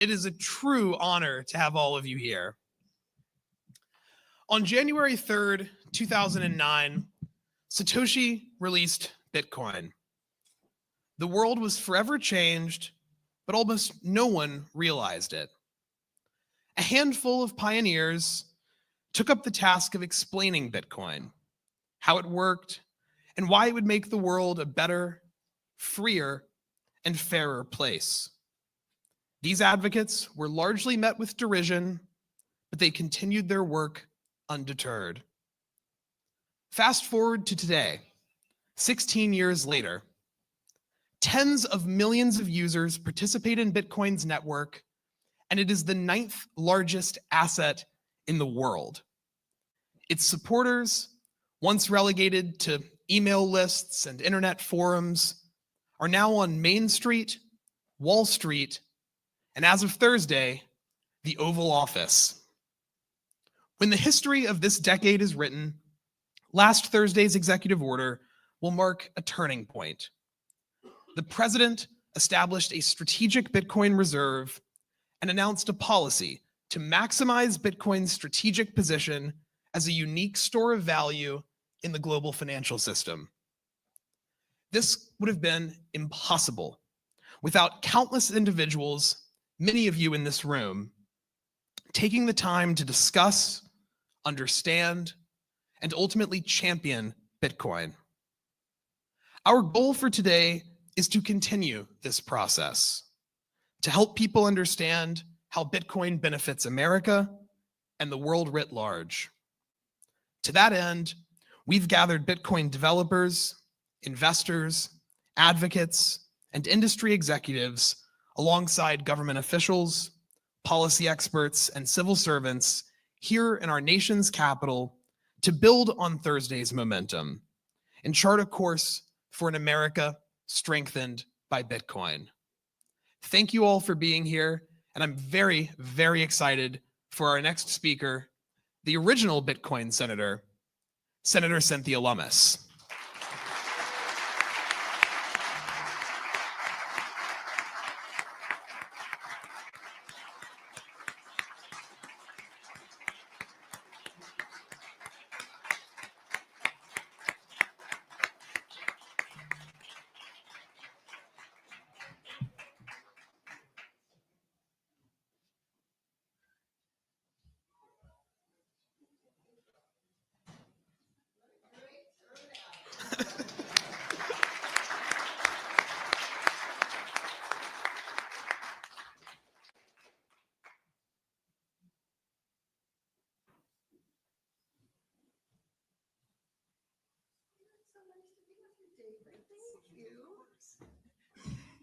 It is a true honor to have all of you here. On January 3rd, 2009, Satoshi released Bitcoin. The world was forever changed, but almost no one realized it. A handful of pioneers took up the task of explaining Bitcoin, how it worked, and why it would make the world a better, freer, and fairer place. These advocates were largely met with derision, but they continued their work undeterred. Fast forward to today, 16 years later, tens of millions of users participate in Bitcoin's network, and it is the 9th largest asset in the world. Its supporters, once relegated to email lists and internet forums, are now on Main Street, Wall Street, and as of Thursday, the Oval Office. When the history of this decade is written, last Thursday's executive order will mark a turning point. The president established a strategic Bitcoin reserve and announced a policy to maximize Bitcoin's strategic position as a unique store of value in the global financial system. This would have been impossible without countless individuals, many of you in this room, taking the time to discuss, understand, and ultimately champion Bitcoin. Our goal for today is to continue this process, to help people understand how Bitcoin benefits America and the world writ large. To that end, we've gathered Bitcoin developers, investors, advocates, and industry executives alongside government officials, policy experts, and civil servants here in our nation's capital to build on Thursday's momentum and chart a course for an America strengthened by Bitcoin. Thank you all for being here, and I'm very, very excited for our next speaker, the original Bitcoin senator, Senator Cynthia Lummis.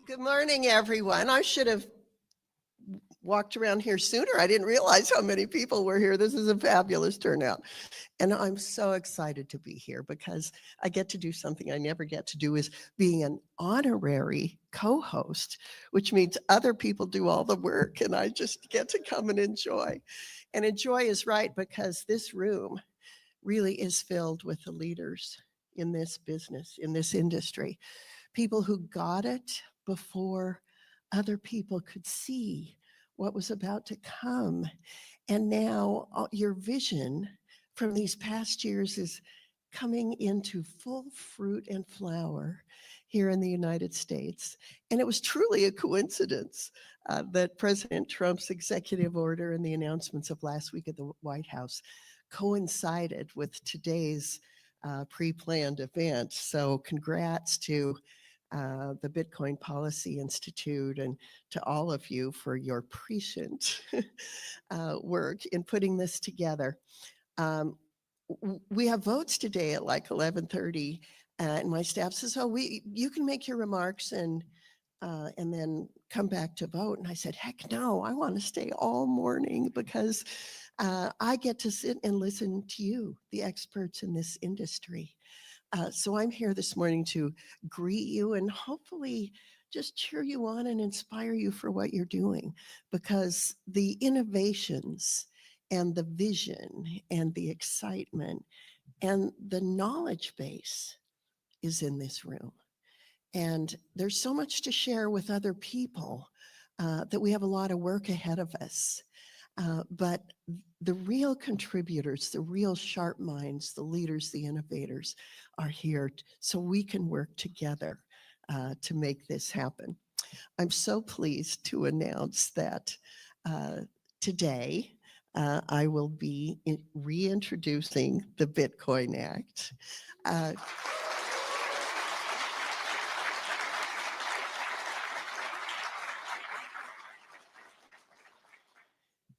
Good morning, everyone. I should have walked around here sooner. I didn't realize how many people were here. This is a fabulous turnout. And I'm so excited to be here because I get to do something I never get to do, is being an honorary co-host, which means other people do all the work and I just get to come and enjoy. And enjoy is right, because this room really is filled with the leaders in this business, in this industry. People who got it before other people could see what was about to come. And now your vision from these past years is coming into full fruit and flower here in the United States. And it was truly a coincidence that President Trump's executive order and the announcements of last week at the White House coincided with today's pre-planned event. So congrats to the Bitcoin Policy Institute and to all of you for your prescient work in putting this together. We have votes today at like 11:30, and my staff says, "Oh, you can make your remarks and then come back to vote." And I said, "Heck no, I want to stay all morning because I get to sit and listen to you, the experts in this industry." So I'm here this morning to greet you and hopefully just cheer you on and inspire you for what you're doing, because the innovations and the vision and the excitement and the knowledge base is in this room. And there's so much to share with other people that we have a lot of work ahead of us. But the real contributors, the real sharp minds, the leaders, the innovators are here so we can work together to make this happen. I'm so pleased to announce that today I will be reintroducing the Bitcoin Act.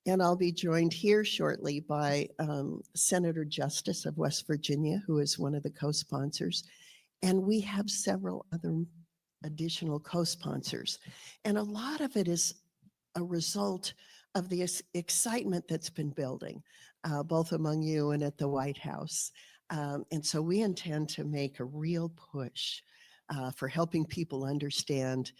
And I'll be joined here shortly by Senator Justice of West Virginia, who is one of the co-sponsors. And we have several other additional co-sponsors. And a lot of it is a result of the excitement that's been building, both among you and at the White House. And so we intend to make a real push for helping people understand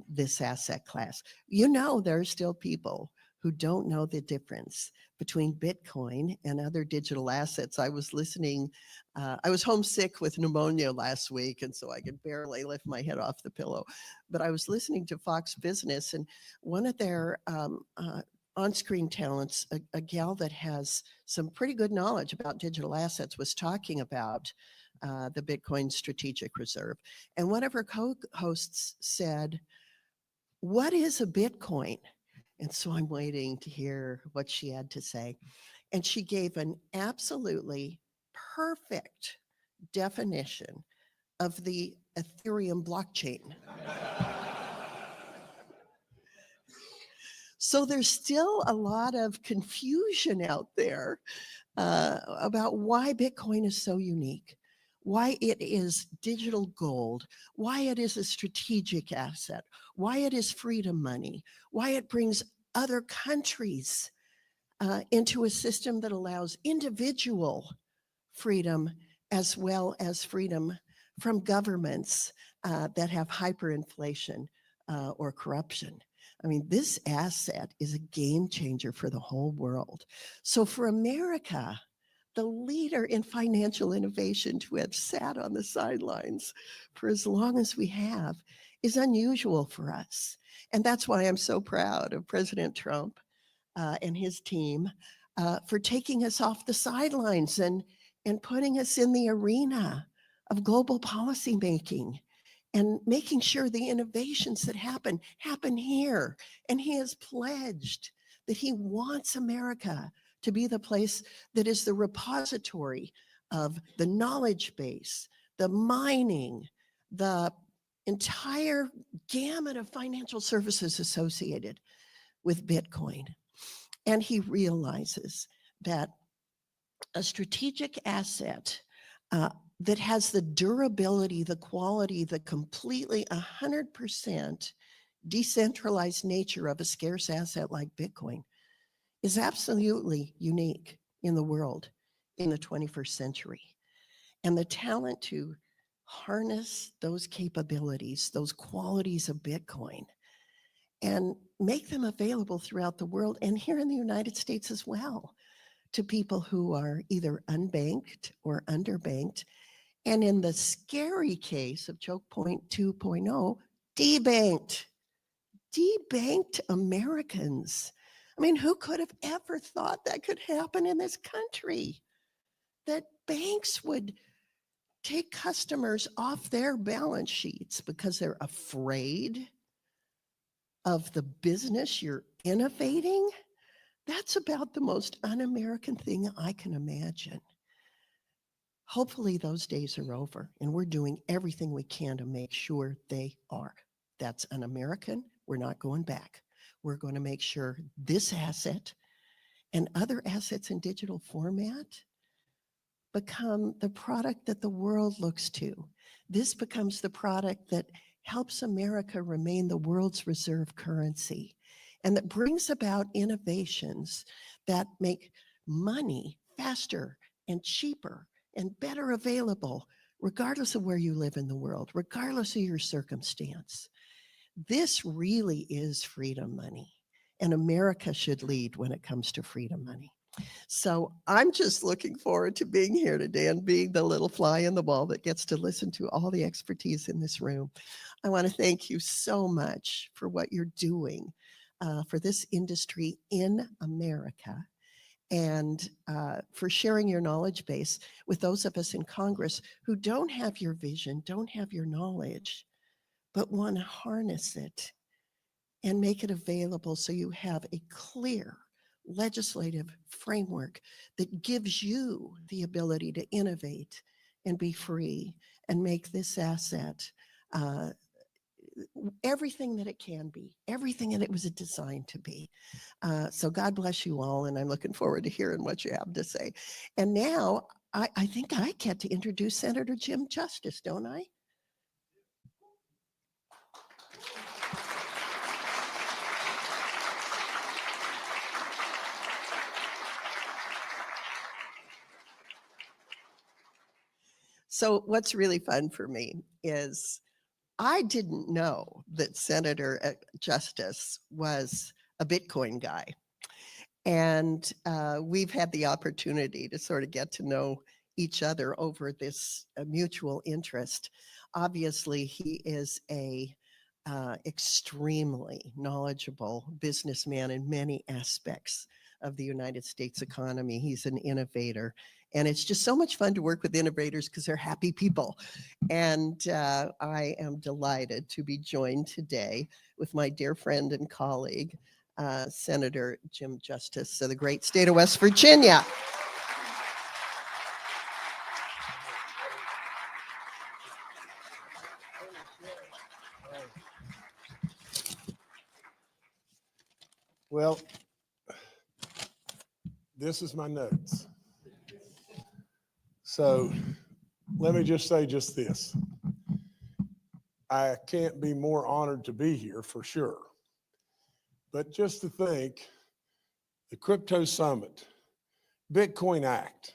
this asset class. You know, there are still people who don't know the difference between Bitcoin and other digital assets. I was listening, I was homesick with pneumonia last week, and so I could barely lift my head off the pillow. But I was listening to Fox Business, and one of their on-screen talents, a gal that has some pretty good knowledge about digital assets, was talking about the Bitcoin Strategic Reserve. And one of her co-hosts said, "What is a Bitcoin?" And so I'm waiting to hear what she had to say. And she gave an absolutely perfect definition of the Ethereum blockchain. So there's still a lot of confusion out there about why Bitcoin is so unique, why it is digital gold, why it is a strategic asset, why it is freedom money, why it brings other countries into a system that allows individual freedom as well as freedom from governments that have hyperinflation or corruption. I mean, this asset is a game changer for the whole world. So for America, the leader in financial innovation, to have sat on the sidelines for as long as we have is unusual for us. And that's why I'm so proud of President Trump and his team for taking us off the sidelines and putting us in the arena of global policymaking and making sure the innovations that happen here. And he has pledged that he wants America to be the place that is the repository of the knowledge base, the mining, the entire gamut of financial services associated with Bitcoin. And he realizes that a strategic asset that has the durability, the quality, the completely 100% decentralized nature of a scarce asset like Bitcoin is absolutely unique in the world in the 21st century. And the talent to harness those capabilities, those qualities of Bitcoin, and make them available throughout the world and here in the United States as well to people who are either unbanked or underbanked. And in the scary case of Choke Point 2.0, debanked Americans. I mean, who could have ever thought that could happen in this country? That banks would take customers off their balance sheets because they're afraid of the business you're innovating? That's about the most un-American thing I can imagine. Hopefully those days are over, and we're doing everything we can to make sure they are. That's un-American. We're not going back. We're going to make sure this asset and other assets in digital format become the product that the world looks to. This becomes the product that helps America remain the world's reserve currency and that brings about innovations that make money faster and cheaper and better available, regardless of where you live in the world, regardless of your circumstance. This really is freedom money, and America should lead when it comes to freedom money. So I'm just looking forward to being here today and being the little fly in the wall that gets to listen to all the expertise in this room. I want to thank you so much for what you're doing for this industry in America, and for sharing your knowledge base with those of us in Congress who don't have your vision, don't have your knowledge, but want to harness it and make it available so you have a clear legislative framework that gives you the ability to innovate and be free and make this asset everything that it can be, everything that it was designed to be. So God bless you all, and I'm looking forward to hearing what you have to say. And now I think I get to introduce Senator Jim Justice, don't I? So what's really fun for me is I didn't know that Senator Justice was a Bitcoin guy. And we've had the opportunity to sort of get to know each other over this mutual interest. Obviously, he is a extremely knowledgeable businessman in many aspects of the United States economy. He's an innovator. And it's just so much fun to work with innovators because they're happy people. And I am delighted to be joined today with my dear friend and colleague, Senator Jim Justice of the great state of West Virginia. Well, this is my notes. So let me just say just this. I can't be more honored to be here for sure. But just to think, the Crypto Summit, Bitcoin Act,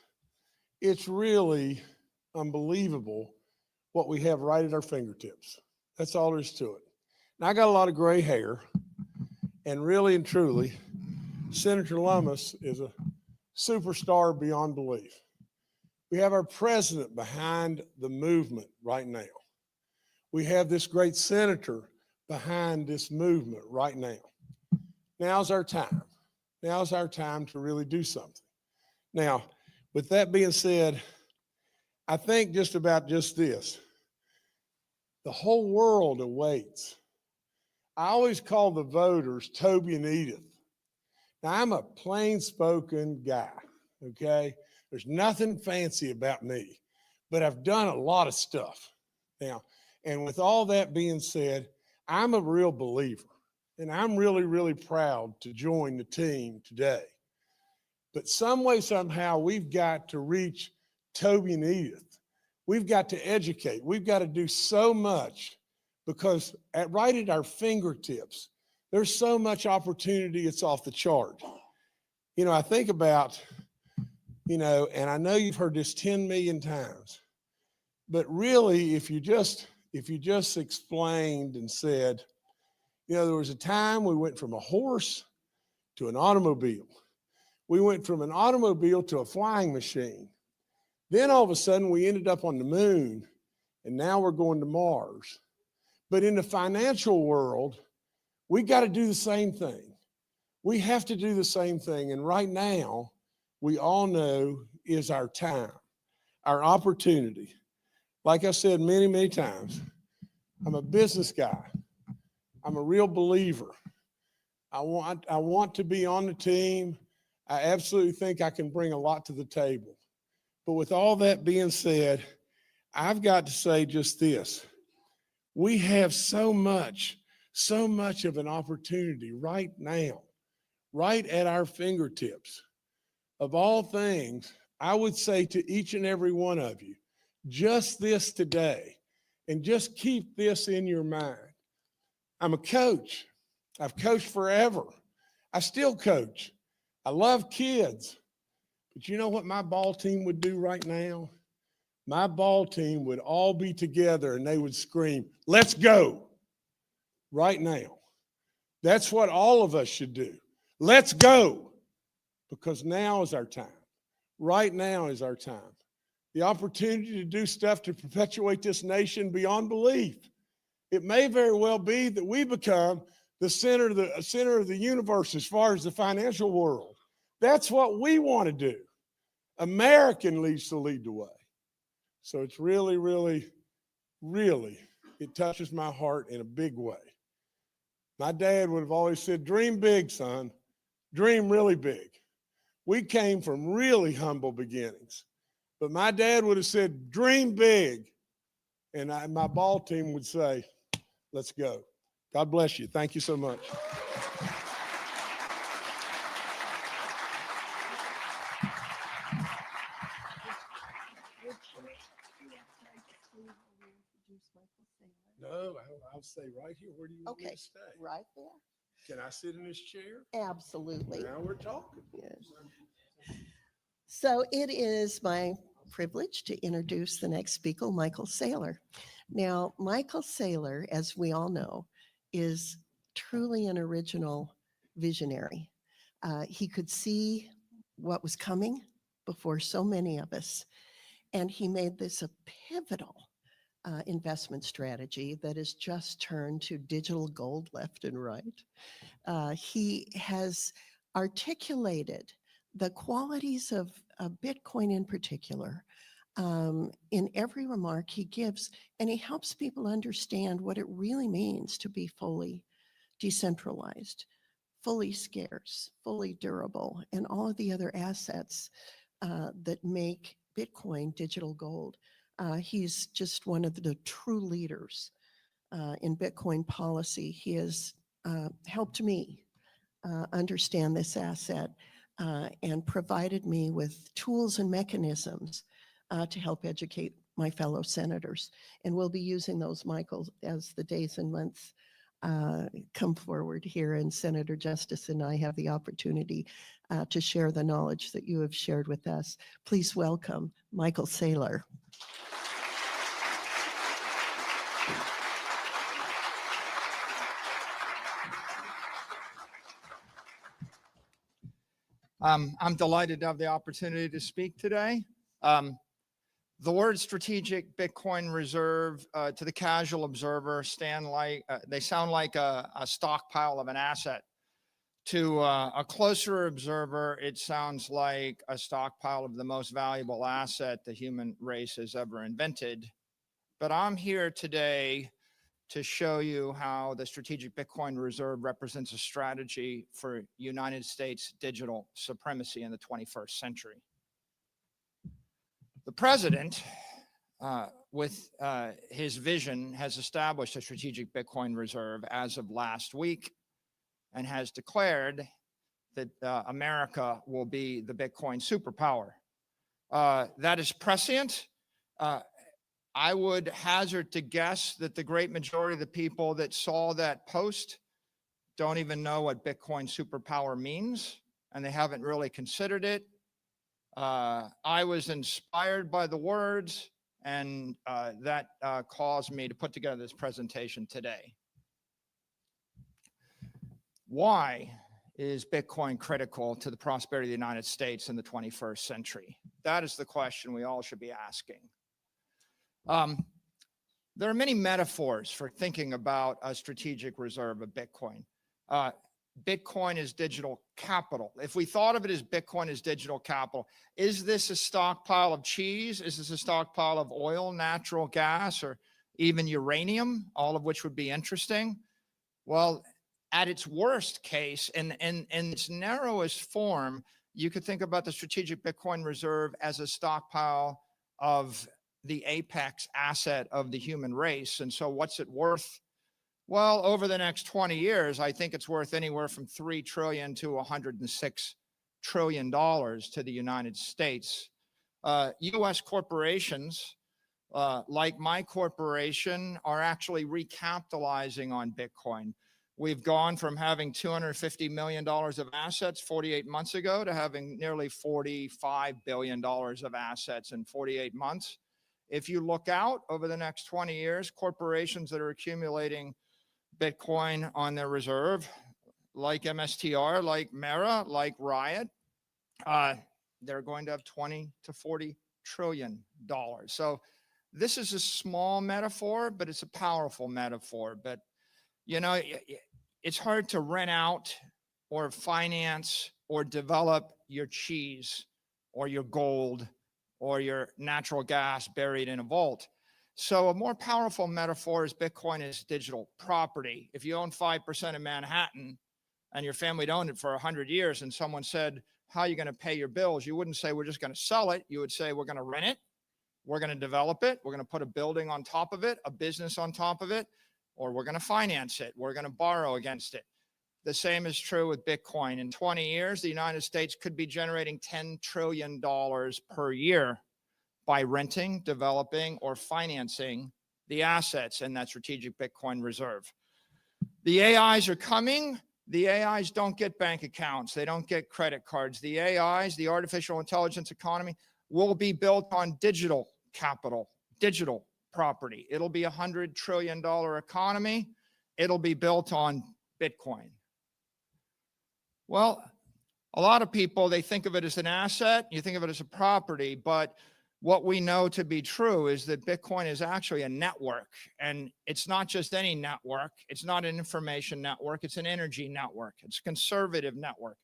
it's really unbelievable what we have right at our fingertips. That's all there is to it. Now, I got a lot of gray hair, and really and truly, Senator Lummis is a superstar beyond belief. We have our president behind the movement right now. We have this great senator behind this movement right now. Now's our time. Now's our time to really do something. Now, with that being said, I think just about just this. The whole world awaits. I always call the voters Toby and Edith. Now, I'm a plain-spoken guy, okay? There's nothing fancy about me, but I've done a lot of stuff. Now, and with all that being said, I'm a real believer, and I'm really, really proud to join the team today. But some way, somehow, we've got to reach Toby and Edith. We've got to educate. We've got to do so much because right at our fingertips, there's so much opportunity, it's off the chart. You know, I think about, you know, and I know you've heard this 10 million times, but really, if you just explained and said, you know, there was a time we went from a horse to an automobile. We went from an automobile to a flying machine. Then all of a sudden we ended up on the moon, and now we're going to Mars. But in the financial world, we got to do the same thing. We have to do the same thing. And right now, we all know is our time, our opportunity. Like I said many, many times, I'm a business guy. I'm a real believer. I want to be on the team. I absolutely think I can bring a lot to the table. But with all that being said, I've got to say just this. We have so much of an opportunity right now, right at our fingertips. Of all things, I would say to each and every one of you, just this today, and just keep this in your mind. I'm a coach. I've coached forever. I still coach. I love kids. But you know what my ball team would do right now? My ball team would all be together and they would scream, "Let's go," right now. That's what all of us should do. Let's go. because now is our time. Right now is our time. The opportunity to do stuff to perpetuate this nation beyond belief. It may very well be that we become the center of the universe as far as the financial world. That's what we want to do. American needs to lead the way. So it's really, really, really, it touches my heart in a big way. My dad would have always said, dream big, son. Dream really big. We came from really humble beginnings. But my dad would have said, dream big. And my ball team would say, let's go. God bless you. Thank you so much. No, I'll stay right here. Where do you want me Okay, to stay? right there. Can I sit in this chair? Absolutely. Now we're talking. Yes. So it is my privilege to introduce the next speaker, Michael Saylor. Now, Michael Saylor, as we all know, is truly an original visionary. He could see what was coming before so many of us, and he made this a pivotal investment strategy that has just turned to digital gold left and right. He has articulated the qualities of Bitcoin in particular in every remark he gives, and he helps people understand what it really means to be fully decentralized, fully scarce, fully durable, and all of the other assets that make Bitcoin digital gold. He's just one of the true leaders in Bitcoin policy. He has helped me understand this asset and provided me with tools and mechanisms to help educate my fellow senators. And we'll be using those, Michael, as the days and months come forward here, and Senator Justice and I have the opportunity to share the knowledge that you have shared with us. Please welcome Michael Saylor. I'm delighted to have the opportunity to speak today. The word strategic Bitcoin reserve to the casual observer they sound like a stockpile of an asset. To a closer observer, it sounds like a stockpile of the most valuable asset the human race has ever invented. But I'm here today to show you how the strategic Bitcoin reserve represents a strategy for United States digital supremacy in the 21st century. The president, with his vision, has established a strategic Bitcoin reserve as of last week and has declared that America will be the Bitcoin superpower. That is prescient. I would hazard to guess that the great majority of the people that saw that post don't even know what Bitcoin superpower means, and they haven't really considered it. I was inspired by the words, and that caused me to put together this presentation today. Why is Bitcoin critical to the prosperity of the United States in the 21st century? That is the question we all should be asking. There are many metaphors for thinking about a strategic reserve of Bitcoin. Bitcoin is digital capital. If we thought of it as Bitcoin as digital capital, is this a stockpile of cheese? Is this a stockpile of oil, natural gas, or even uranium, all of which would be interesting? Well, at its worst case, in its narrowest form, you could think about the strategic Bitcoin reserve as a stockpile of the apex asset of the human race. And so what's it worth? Well, over the next 20 years, I think it's worth anywhere from $3 trillion to $106 trillion to the United States. U.S. corporations, like my corporation, are actually recapitalizing on Bitcoin. We've gone from having $250 million of assets 48 months ago to having nearly $45 billion of assets in 48 months. If you look out over the next 20 years, corporations that are accumulating Bitcoin on their reserve, like MSTR, like Mara, like Riot, they're going to have 20 to 40 trillion dollars. So this is a small metaphor, but it's a powerful metaphor. But you know, it's hard to rent out or finance or develop your cheese or your gold or your natural gas buried in a vault. So a more powerful metaphor is Bitcoin is digital property. If you own 5% of Manhattan and your family had owned it for 100 years and someone said, how are you going to pay your bills? You wouldn't say, we're just going to sell it. You would say, we're going to rent it. We're going to develop it. We're going to put a building on top of it, a business on top of it, or we're going to finance it. We're going to borrow against it. The same is true with Bitcoin. In 20 years, the United States could be generating $10 trillion per year by renting, developing, or financing the assets in that strategic Bitcoin reserve. The AIs are coming. The AIs don't get bank accounts. They don't get credit cards. The AIs, the artificial intelligence economy, will be built on digital capital, digital property. It'll be $100 trillion economy. It'll be built on Bitcoin. Well, a lot of people, they think of it as an asset. You think of it as a property, but what we know to be true is that Bitcoin is actually a network, and it's not just any network. It's not an information network. It's an energy network. It's a conservative network.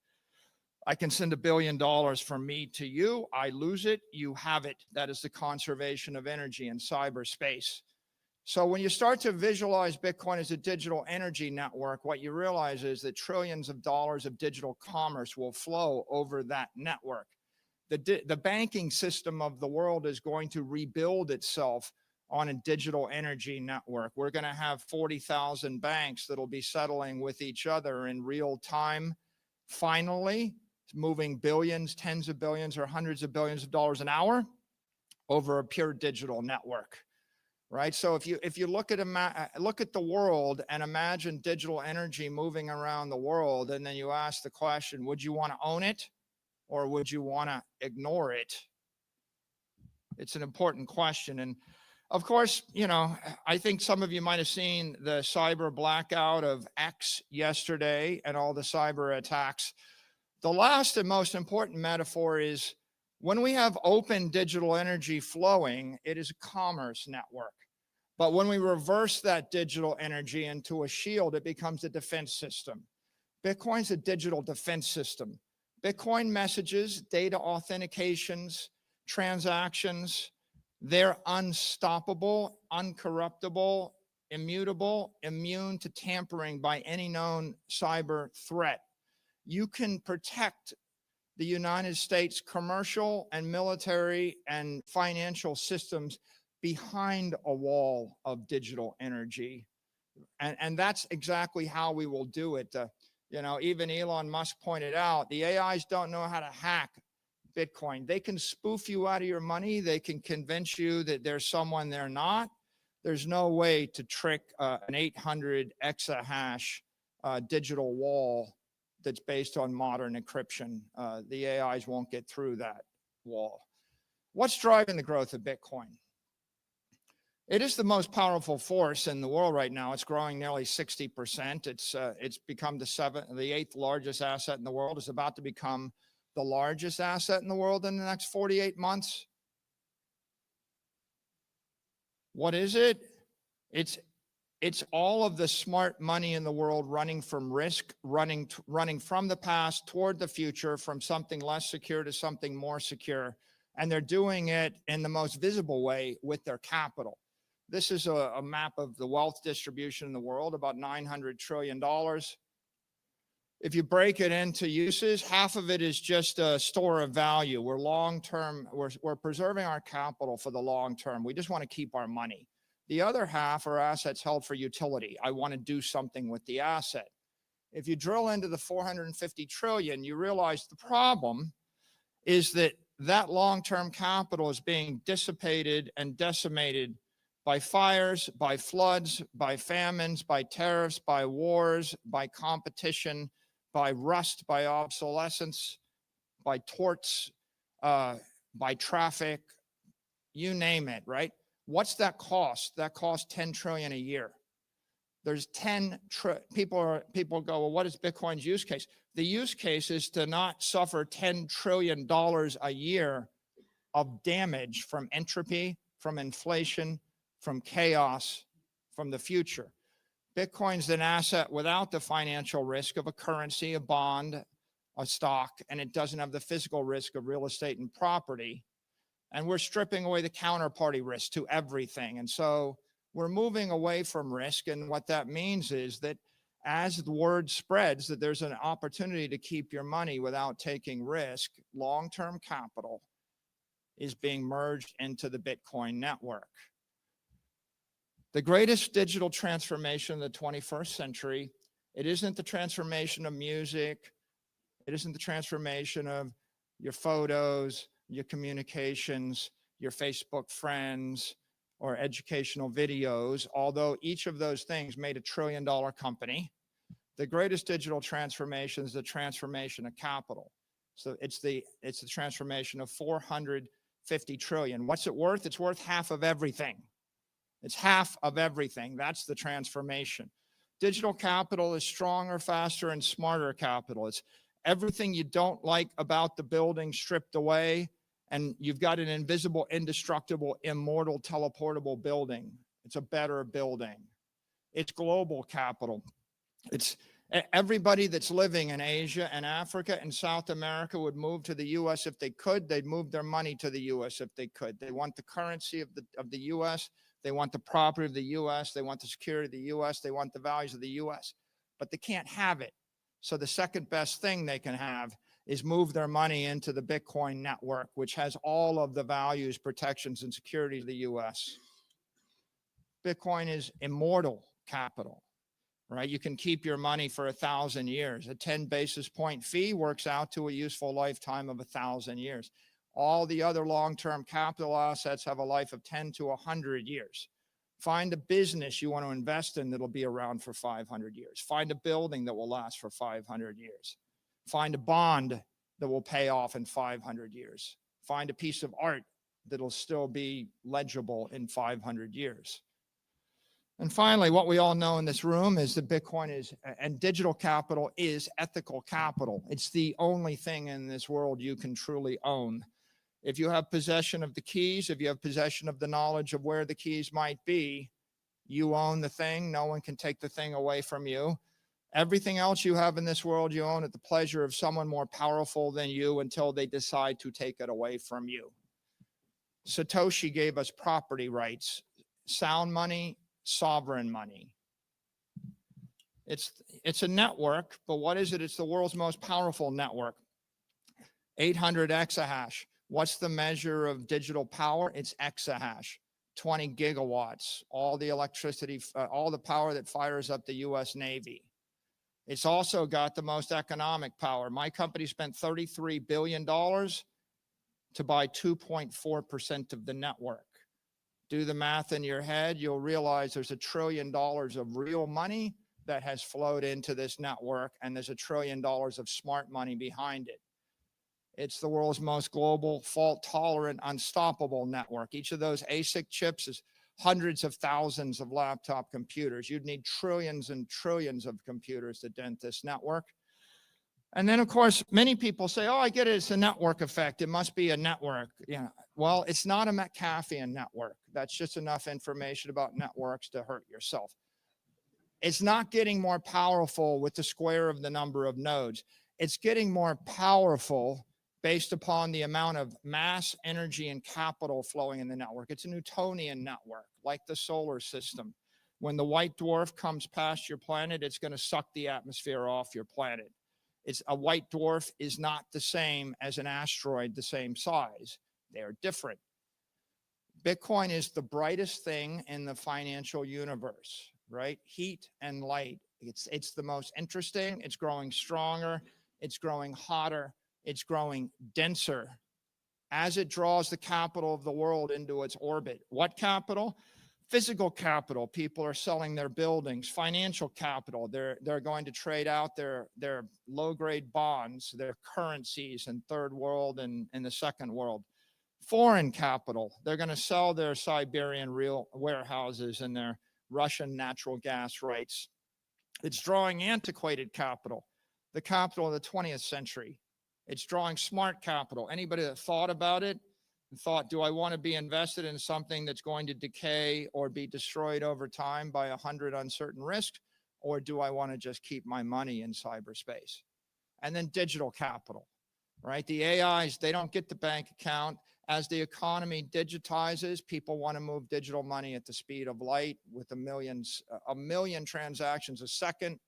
I can send $1 billion from me to you. I lose it. You have it. That is the conservation of energy in cyberspace. So when you start to visualize Bitcoin as a digital energy network, what you realize is that trillions of dollars of digital commerce will flow over that network. The banking system of the world is going to rebuild itself on a digital energy network. We're going to have 40,000 banks that'll be settling with each other in real time. Finally, moving billions, tens of billions, or hundreds of billions of dollars an hour over a pure digital network. Right. So if you look at the world and imagine digital energy moving around the world, and then you ask the question, would you want to own it or would you want to ignore it? It's an important question. And of course, you know, I think some of you might have seen the cyber blackout of X yesterday and all the cyber attacks. The last and most important metaphor is when we have open digital energy flowing, it is a commerce network. But when we reverse that digital energy into a shield, it becomes a defense system. Bitcoin's a digital defense system. Bitcoin messages, data authentications, transactions, they're unstoppable, uncorruptible, immutable, immune to tampering by any known cyber threat. You can protect the United States commercial and military and financial systems behind a wall of digital energy. And that's exactly how we will do it. You know, even Elon Musk pointed out, the AIs don't know how to hack Bitcoin. They can spoof you out of your money. They can convince you that there's someone they're not. There's no way to trick an 800 exahash digital wall that's based on modern encryption. The AIs won't get through that wall. What's driving the growth of Bitcoin? It is the most powerful force in the world right now. It's growing nearly 60%. It's become the eighth largest asset in the world. It's about to become the largest asset in the world in the next 48 months. What is it? It's all of the smart money in the world running from risk, running from the past toward the future, from something less secure to something more secure. And they're doing it in the most visible way with their capital. This is a map of the wealth distribution in the world, about $900 trillion. If you break it into uses, half of it is just a store of value. We're long-term, we're preserving our capital for the long term. We just want to keep our money. The other half are assets held for utility. I want to do something with the asset. If you drill into the 450 trillion, you realize the problem is that long-term capital is being dissipated and decimated by fires, by floods, by famines, by tariffs, by wars, by competition, by rust, by obsolescence, by torts, by traffic, you name it, right? What's that cost? That costs 10 trillion a year. There's people go, well, what is Bitcoin's use case? The use case is to not suffer $10 trillion a year of damage from entropy, from inflation, from chaos, from the future. Bitcoin's an asset without the financial risk of a currency, a bond, a stock, and it doesn't have the physical risk of real estate and property. And we're stripping away the counterparty risk to everything. And so we're moving away from risk. And what that means is that as the word spreads that there's an opportunity to keep your money without taking risk, long-term capital is being merged into the Bitcoin network. The greatest digital transformation of the 21st century, it isn't the transformation of music. It isn't the transformation of your photos, your communications, your Facebook friends, or educational videos, although each of those things made $1 trillion company. The greatest digital transformation is the transformation of capital. So it's the transformation of 450 trillion. What's it worth? It's worth half of everything. It's half of everything. That's the transformation. Digital capital is stronger, faster, and smarter capital. It's everything you don't like about the building stripped away, and you've got an invisible, indestructible, immortal, teleportable building. It's a better building. It's global capital. It's everybody that's living in Asia and Africa and South America would move to the U.S. if they could. They'd move their money to the U.S. if they could. They want the currency of the U.S. They want the property of the U.S. They want the security of the U.S. They want the values of the U.S. But they can't have it. So the second best thing they can have is move their money into the Bitcoin network, which has all of the values, protections, and security of the U.S. Bitcoin is immortal capital, right? You can keep your money for 1,000 years. A 10 basis point fee works out to a useful lifetime of 1,000 years. All the other long-term capital assets have a life of 10 to 100 years. Find a business you want to invest in that'll be around for 500 years. Find a building that will last for 500 years. Find a bond that will pay off in 500 years. Find a piece of art that'll still be legible in 500 years. And finally, what we all know in this room is that Bitcoin is, and digital capital is ethical capital. It's the only thing in this world you can truly own. If you have possession of the keys, if you have possession of the knowledge of where the keys might be, you own the thing. No one can take the thing away from you. Everything else you have in this world, you own at the pleasure of someone more powerful than you until they decide to take it away from you. Satoshi gave us property rights, sound money, sovereign money. It's a network, but what is it? It's the world's most powerful network. 800 exahash. What's the measure of digital power? It's exahash, 20 gigawatts, all the electricity, all the power that fires up the US Navy. It's also got the most economic power. My company spent $33 billion to buy 2.4% of the network. Do the math in your head, you'll realize there's $1 trillion of real money that has flowed into this network, and there's $1 trillion of smart money behind it. It's the world's most global, fault-tolerant, unstoppable network. Each of those ASIC chips is hundreds of thousands of laptop computers. You'd need trillions and trillions of computers to dent this network. And then, of course, many people say, oh, I get it. It's a network effect. It must be a network. Yeah. Well, it's not a Metcalfean network. That's just enough information about networks to hurt yourself. It's not getting more powerful with the square of the number of nodes. It's getting more powerful based upon the amount of mass, energy, and capital flowing in the network. It's a Newtonian network, like the solar system. When the white dwarf comes past your planet, it's going to suck the atmosphere off your planet. A white dwarf is not the same as an asteroid the same size. They are different. Bitcoin is the brightest thing in the financial universe, right? Heat and light. It's the most interesting. It's growing stronger. It's growing hotter. It's growing denser as it draws the capital of the world into its orbit. What capital? Physical capital. People are selling their buildings. Financial capital. They're going to trade out their low-grade bonds, their currencies in third world and in the second world. Foreign capital. They're going to sell their Siberian real warehouses and their Russian natural gas rights. It's drawing antiquated capital, the capital of the 20th century. It's drawing smart capital. Anybody that thought about it and thought, do I want to be invested in something that's going to decay or be destroyed over time by 100 uncertain risks? Or do I want to just keep my money in cyberspace? And then digital capital, right? The AIs, they don't get the bank account. As the economy digitizes, people want to move digital money at the speed of light with a million transactions a second.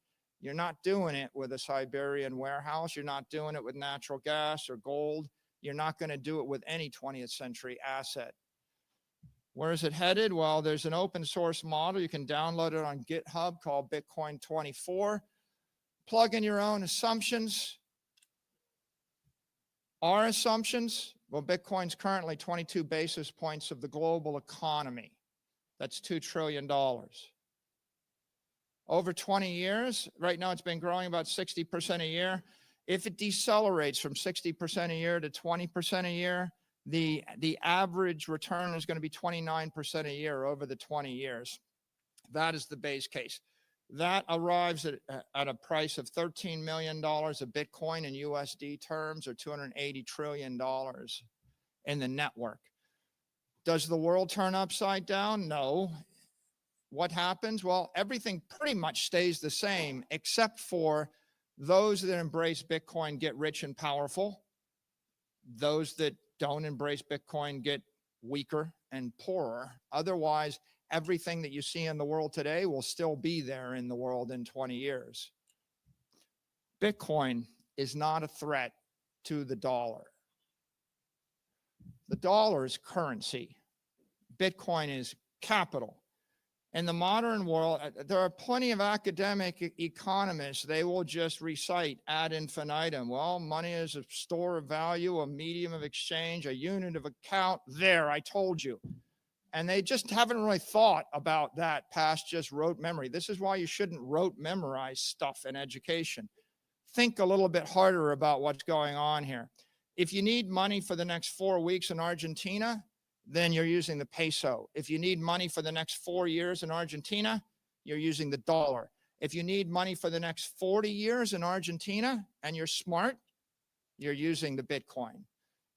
You're not doing it with a Siberian warehouse. You're not doing it with natural gas or gold. You're not going to do it with any 20th century asset. Where is it headed? Well, there's an open source model. You can download it on GitHub called Bitcoin 24. Plug in your own assumptions. Our assumptions, well, Bitcoin's currently 22 basis points of the global economy. That's $2 trillion. Over 20 years, right now it's been growing about 60% a year. If it decelerates from 60% a year to 20% a year, the average return is going to be 29% a year over the 20 years. That is the base case. That arrives at a price of $13 million a Bitcoin in USD terms, or $280 trillion in the network. Does the world turn upside down? No. What happens? Well, everything pretty much stays the same, except for those that embrace Bitcoin get rich and powerful. Those that don't embrace Bitcoin get weaker and poorer. Otherwise, everything that you see in the world today will still be there in the world in 20 years. Bitcoin is not a threat to the dollar. The dollar is currency. Bitcoin is capital. In the modern world, there are plenty of academic economists. They will just recite ad infinitum. Well, money is a store of value, a medium of exchange, a unit of account. There, I told you. And they just haven't really thought about that past just rote memory. This is why you shouldn't rote memorize stuff in education. Think a little bit harder about what's going on here. If you need money for the next 4 weeks in Argentina, then you're using the peso. If you need money for the next 4 years in Argentina, you're using the dollar. If you need money for the next 40 years in Argentina and you're smart, you're using the Bitcoin.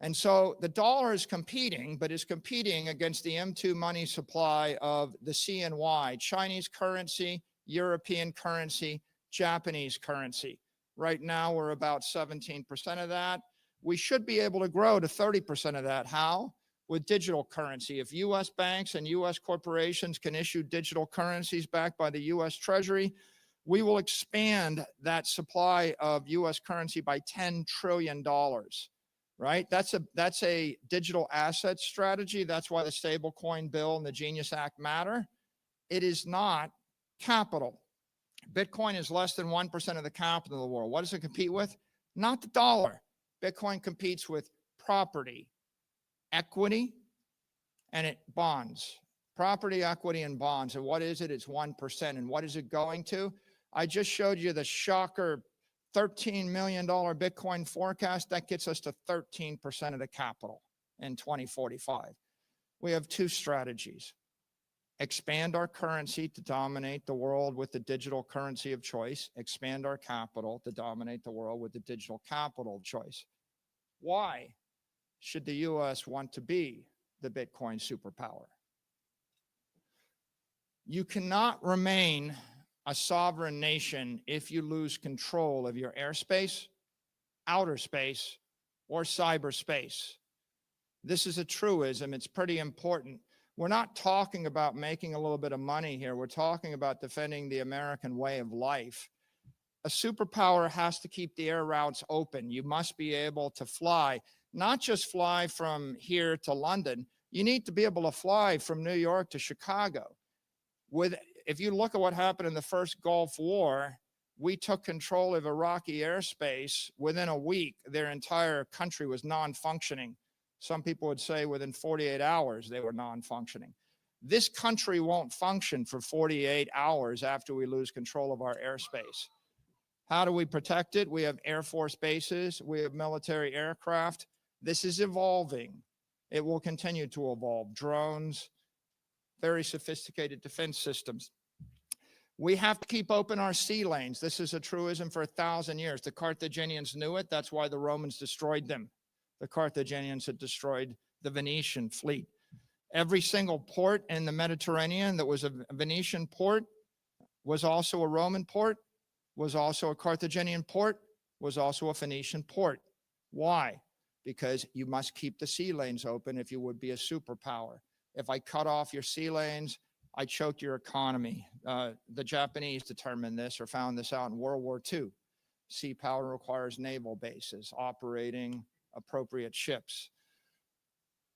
And so the dollar is competing, but is competing against the M2 money supply of the CNY, Chinese currency, European currency, Japanese currency. Right now, we're about 17% of that. We should be able to grow to 30% of that. How? With digital currency. If US banks and US corporations can issue digital currencies backed by the US Treasury, we will expand that supply of US currency by $10 trillion, right? That's a digital asset strategy. That's why the stablecoin bill and the Genius Act matter. It is not capital. Bitcoin is less than 1% of the capital of the world. What does it compete with? Not the dollar. Bitcoin competes with property, equity, and bonds. Property, equity, and bonds. And what is it? It's 1%. And what is it going to? I just showed you the shocker $13 million Bitcoin forecast. That gets us to 13% of the capital in 2045. We have two strategies. Expand our currency to dominate the world with the digital currency of choice. Expand our capital to dominate the world with the digital capital of choice. Why should the U.S. want to be the Bitcoin superpower? You cannot remain a sovereign nation if you lose control of your airspace, outer space, or cyberspace. This is a truism. It's pretty important. We're not talking about making a little bit of money here. We're talking about defending the American way of life. A superpower has to keep the air routes open. You must be able to fly, not just fly from here to London. You need to be able to fly from New York to Chicago. If you look at what happened in the first Gulf War, we took control of Iraqi airspace. Within a week, their entire country was non-functioning. Some people would say within 48 hours, they were non-functioning. This country won't function for 48 hours after we lose control of our airspace. How do we protect it? We have Air Force bases. We have military aircraft. This is evolving. It will continue to evolve. Drones, very sophisticated defense systems. We have to keep open our sea lanes. This is a truism for 1,000 years. The Carthaginians knew it. That's why the Romans destroyed them. The Carthaginians had destroyed the Venetian fleet. Every single port in the Mediterranean that was a Venetian port was also a Roman port, was also a Carthaginian port, was also a Phoenician port. Why? Because you must keep the sea lanes open if you would be a superpower. If I cut off your sea lanes, I choke your economy. The Japanese determined this or found this out in World War II. Sea power requires naval bases operating appropriate ships.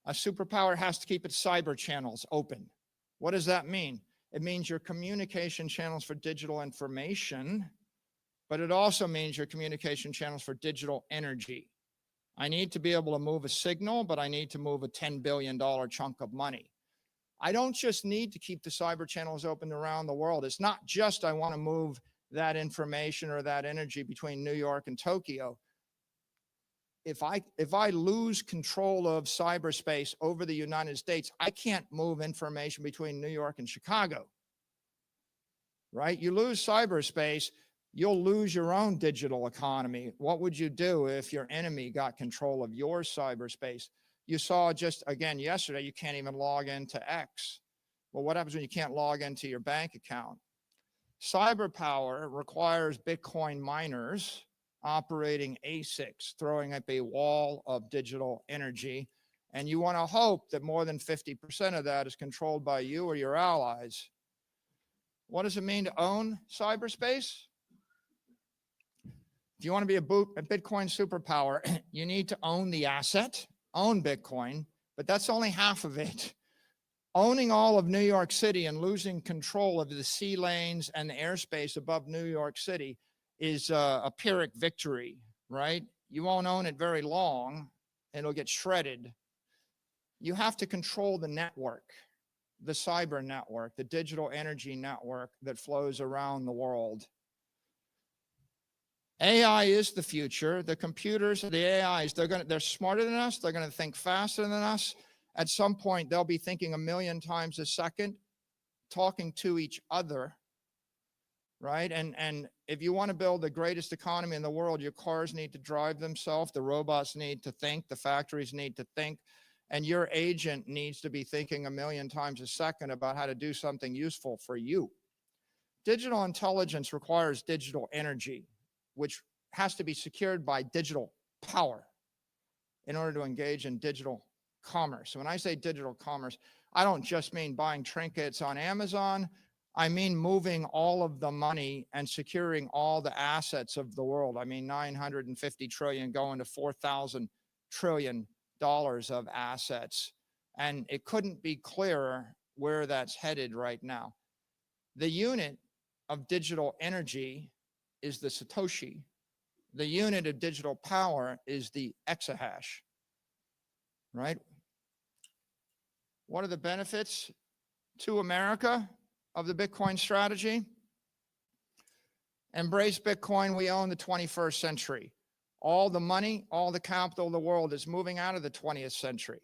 A superpower has to keep its cyber channels open. What does that mean? It means your communication channels for digital information, but it also means your communication channels for digital energy. I need to be able to move a signal, but I need to move a $10 billion chunk of money. I don't just need to keep the cyber channels open around the world. It's not just I want to move that information or that energy between New York and Tokyo. If I lose control of cyberspace over the United States, I can't move information between New York and Chicago, right? You lose cyberspace, you'll lose your own digital economy. What would you do if your enemy got control of your cyberspace? You saw just, again, yesterday, you can't even log into X. Well, what happens when you can't log into your bank account? Cyber power requires Bitcoin miners operating ASICs, throwing up a wall of digital energy. And you want to hope that more than 50% of that is controlled by you or your allies. What does it mean to own cyberspace? If you want to be a Bitcoin superpower, you need to own the asset, own Bitcoin, but that's only half of it. Owning all of New York City and losing control of the sea lanes and the airspace above New York City is a Pyrrhic victory, right? You won't own it very long. It'll get shredded. You have to control the network, the cyber network, the digital energy network that flows around the world. AI is the future. The computers, the AIs, they're smarter than us. They're going to think faster than us. At some point, they'll be thinking 1,000,000 times a second, talking to each other, right? And if you want to build the greatest economy in the world, your cars need to drive themselves. The robots need to think. The factories need to think. And your agent needs to be thinking 1,000,000 times a second about how to do something useful for you. Digital intelligence requires digital energy, which has to be secured by digital power in order to engage in digital commerce. When I say digital commerce, I don't just mean buying trinkets on Amazon. I mean moving all of the money and securing all the assets of the world. I mean 950 trillion going to 4,000 trillion dollars of assets. And it couldn't be clearer where that's headed right now. The unit of digital energy is the Satoshi. The unit of digital power is the exahash, right? What are the benefits to America of the Bitcoin strategy? Embrace Bitcoin. We own the 21st century. All the money, all the capital of the world is moving out of the 20th century.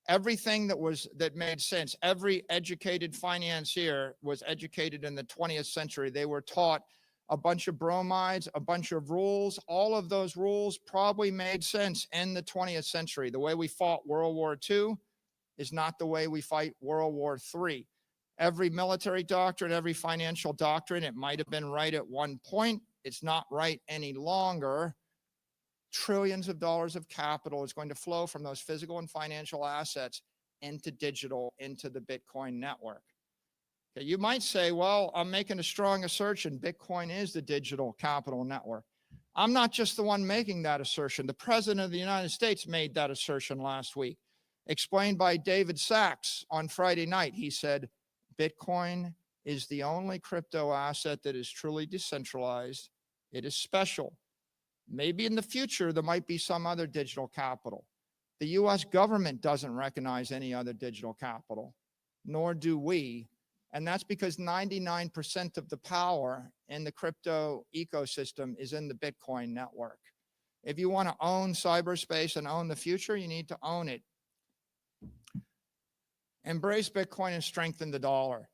Everything that made sense, every educated financier was educated in the 20th century. They were taught a bunch of bromides, a bunch of rules. All of those rules probably made sense in the 20th century. The way we fought World War II is not the way we fight World War III. Every military doctrine, every financial doctrine, it might have been right at one point. It's not right any longer. Trillions of dollars of capital is going to flow from those physical and financial assets into digital, into the Bitcoin network. Okay, you might say, well, I'm making a strong assertion. Bitcoin is the digital capital network. I'm not just the one making that assertion. The President of the United States made that assertion last week, explained by David Sachs on Friday night. He said, Bitcoin is the only crypto asset that is truly decentralized. It is special. Maybe in the future, there might be some other digital capital. The US government doesn't recognize any other digital capital, nor do we. And that's because 99% of the power in the crypto ecosystem is in the Bitcoin network. If you want to own cyberspace and own the future, you need to own it. Embrace Bitcoin and strengthen the dollar.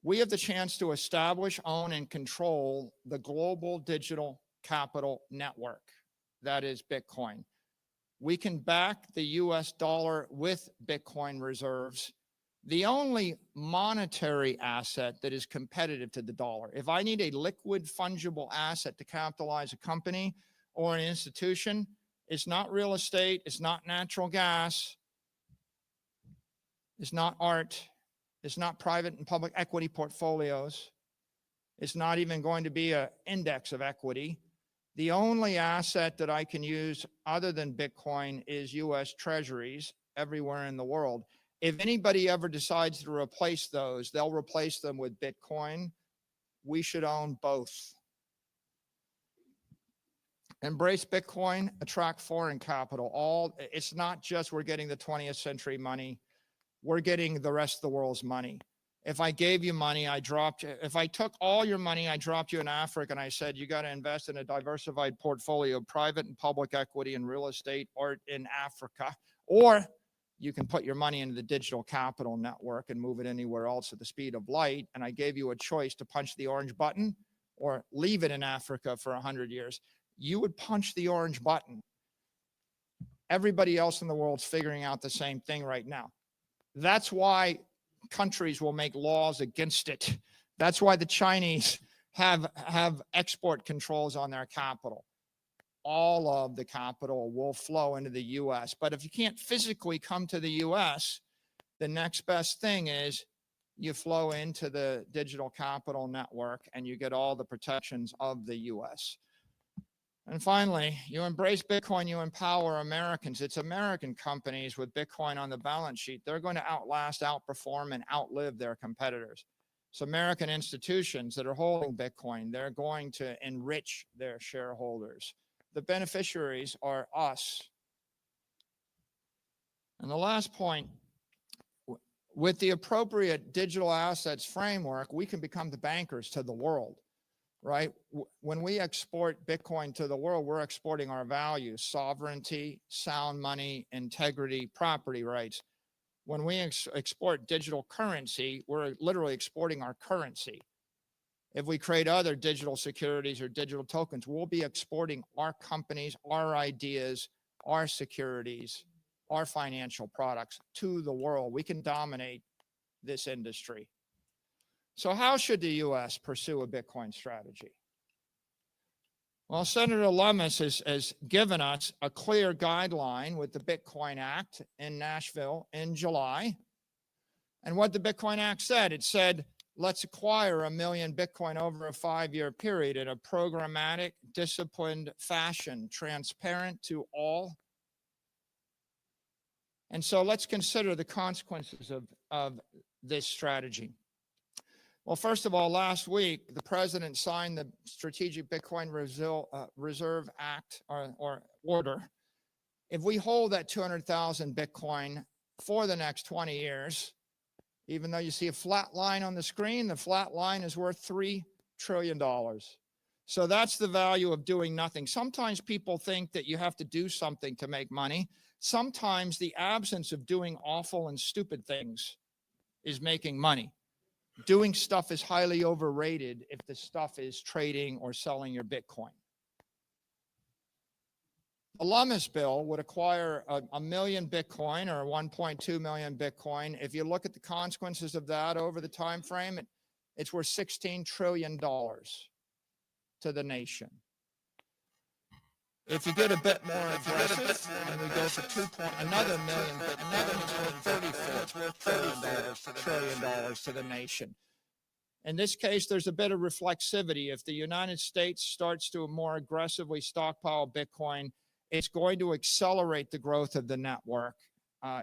We have the chance to establish, own, and control the global digital capital network that is Bitcoin. We can back the US dollar with Bitcoin reserves, the only monetary asset that is competitive to the dollar. If I need a liquid fungible asset to capitalize a company or an institution, it's not real estate, it's not natural gas, it's not art, it's not private and public equity portfolios, it's not even going to be an index of equity. The only asset that I can use other than Bitcoin is US treasuries everywhere in the world. If anybody ever decides to replace those, they'll replace them with Bitcoin. We should own both. Embrace Bitcoin, attract foreign capital. It's not just we're getting the 20th century money, we're getting the rest of the world's money. If I gave you money, if I took all your money, I dropped you in Africa and I said, you got to invest in a diversified portfolio of private and public equity and real estate or in Africa, or you can put your money into the digital capital network and move it anywhere else at the speed of light. And I gave you a choice to punch the orange button or leave it in Africa for 100 years. You would punch the orange button. Everybody else in the world's figuring out the same thing right now. That's why countries will make laws against it. That's why the Chinese have export controls on their capital. All of the capital will flow into the US. But if you can't physically come to the US, the next best thing is you flow into the digital capital network and you get all the protections of the US. And finally, you embrace Bitcoin, you empower Americans. It's American companies with Bitcoin on the balance sheet. They're going to outlast, outperform, and outlive their competitors. It's American institutions that are holding Bitcoin. They're going to enrich their shareholders. The beneficiaries are us. And the last point, with the appropriate digital assets framework, we can become the bankers to the world. Right? When we export Bitcoin to the world, we're exporting our values, sovereignty, sound money, integrity, property rights. When we export digital currency, we're literally exporting our currency. If we create other digital securities or digital tokens, we'll be exporting our companies, our ideas, our securities, our financial products to the world. We can dominate this industry. So how should the U.S. pursue a Bitcoin strategy? Well, Senator Lummis has given us a clear guideline with the Bitcoin Act in Nashville in July. And what the Bitcoin Act said, it said, let's acquire 1 million Bitcoin over a 5-year period in a programmatic, disciplined fashion, transparent to all. And so let's consider the consequences of this strategy. Well, first of all, last week, the president signed the Strategic Bitcoin Reserve Act or order. If we hold that 200,000 Bitcoin for the next 20 years, even though you see a flat line on the screen, the flat line is worth $3 trillion. So that's the value of doing nothing. Sometimes people think that you have to do something to make money. Sometimes the absence of doing awful and stupid things is making money. Doing stuff is highly overrated if the stuff is trading or selling your Bitcoin. The Lummis bill would acquire a million Bitcoin or 1.2 million Bitcoin. If you look at the consequences of that over the time frame, it's worth $16 trillion to the nation. If you get a bit more aggressive and we go for another million, it's worth $34 trillion to the nation. In this case, there's a bit of reflexivity. If the United States starts to more aggressively stockpile Bitcoin, it's going to accelerate the growth of the network.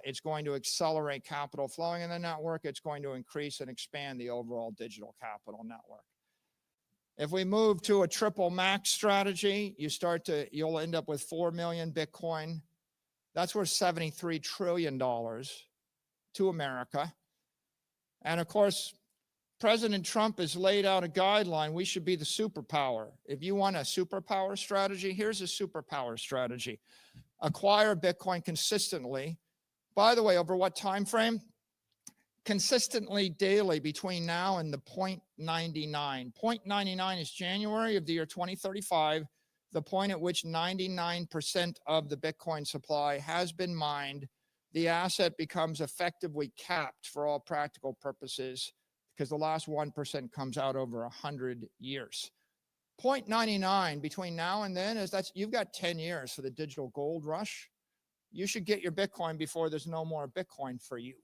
It's going to accelerate capital flowing in the network. It's going to increase and expand the overall digital capital network. If we move to a triple max strategy, you'll end up with 4 million Bitcoin. That's worth $73 trillion to America. And of course, President Trump has laid out a guideline. We should be the superpower. If you want a superpower strategy, here's a superpower strategy. Acquire Bitcoin consistently. By the way, over what time frame? consistently daily between now and the 0.99. 0.99 is January of the year 2035, the point at which 99% of the Bitcoin supply has been mined. The asset becomes effectively capped for all practical purposes because the last 1% comes out over 100 years. 0.99 between now and then is you've got 10 years for the digital gold rush. You should get your Bitcoin before there's no more Bitcoin for you.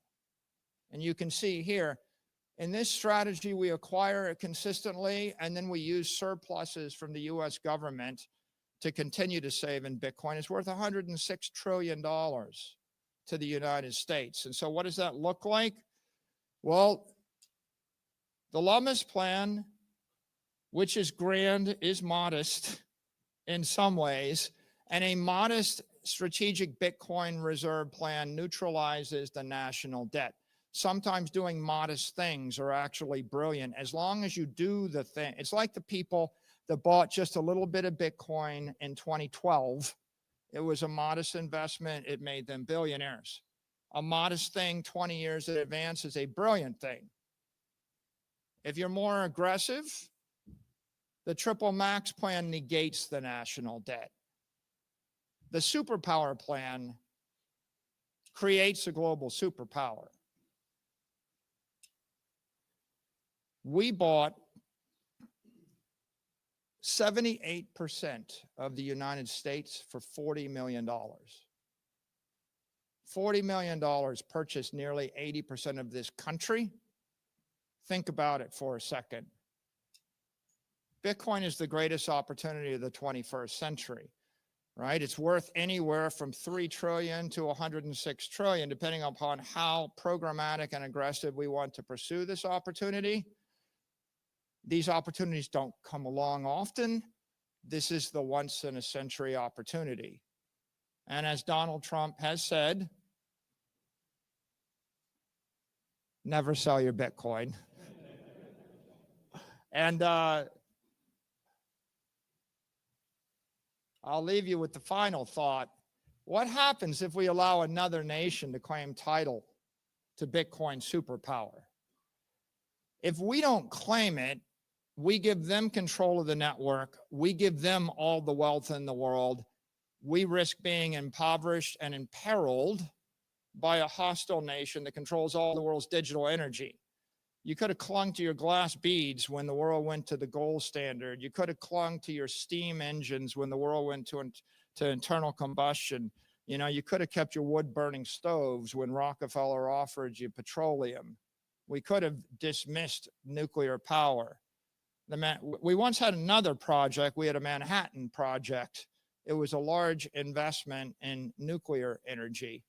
And you can see here, in this strategy, we acquire it consistently, and then we use surpluses from the US government to continue to save in Bitcoin. It's worth $106 trillion to the United States. And so what does that look like? Well, the Lummis plan, which is grand, is modest in some ways, and a modest strategic Bitcoin reserve plan neutralizes the national debt. Sometimes doing modest things are actually brilliant as long as you do the thing. It's like the people that bought just a little bit of Bitcoin in 2012. It was a modest investment. It made them billionaires. A modest thing 20 years in advance is a brilliant thing. If you're more aggressive, the triple max plan negates the national debt. The superpower plan creates a global superpower. We bought 78% of the United States for $40 million. $40 million purchased nearly 80% of this country. Think about it for a second. Bitcoin is the greatest opportunity of the 21st century, right? It's worth anywhere from 3 trillion to 106 trillion, depending upon how programmatic and aggressive we want to pursue this opportunity. These opportunities don't come along often. This is the once in a century opportunity. And as Donald Trump has said, never sell your Bitcoin. And I'll leave you with the final thought. What happens if we allow another nation to claim title to Bitcoin superpower? If we don't claim it, we give them control of the network. We give them all the wealth in the world. We risk being impoverished and imperiled by a hostile nation that controls all the world's digital energy. You could have clung to your glass beads when the world went to the gold standard. You could have clung to your steam engines when the world went to internal combustion. You know, you could have kept your wood burning stoves when Rockefeller offered you petroleum. We could have dismissed nuclear power. We once had another project. We had a Manhattan Project. It was a large investment in nuclear energy.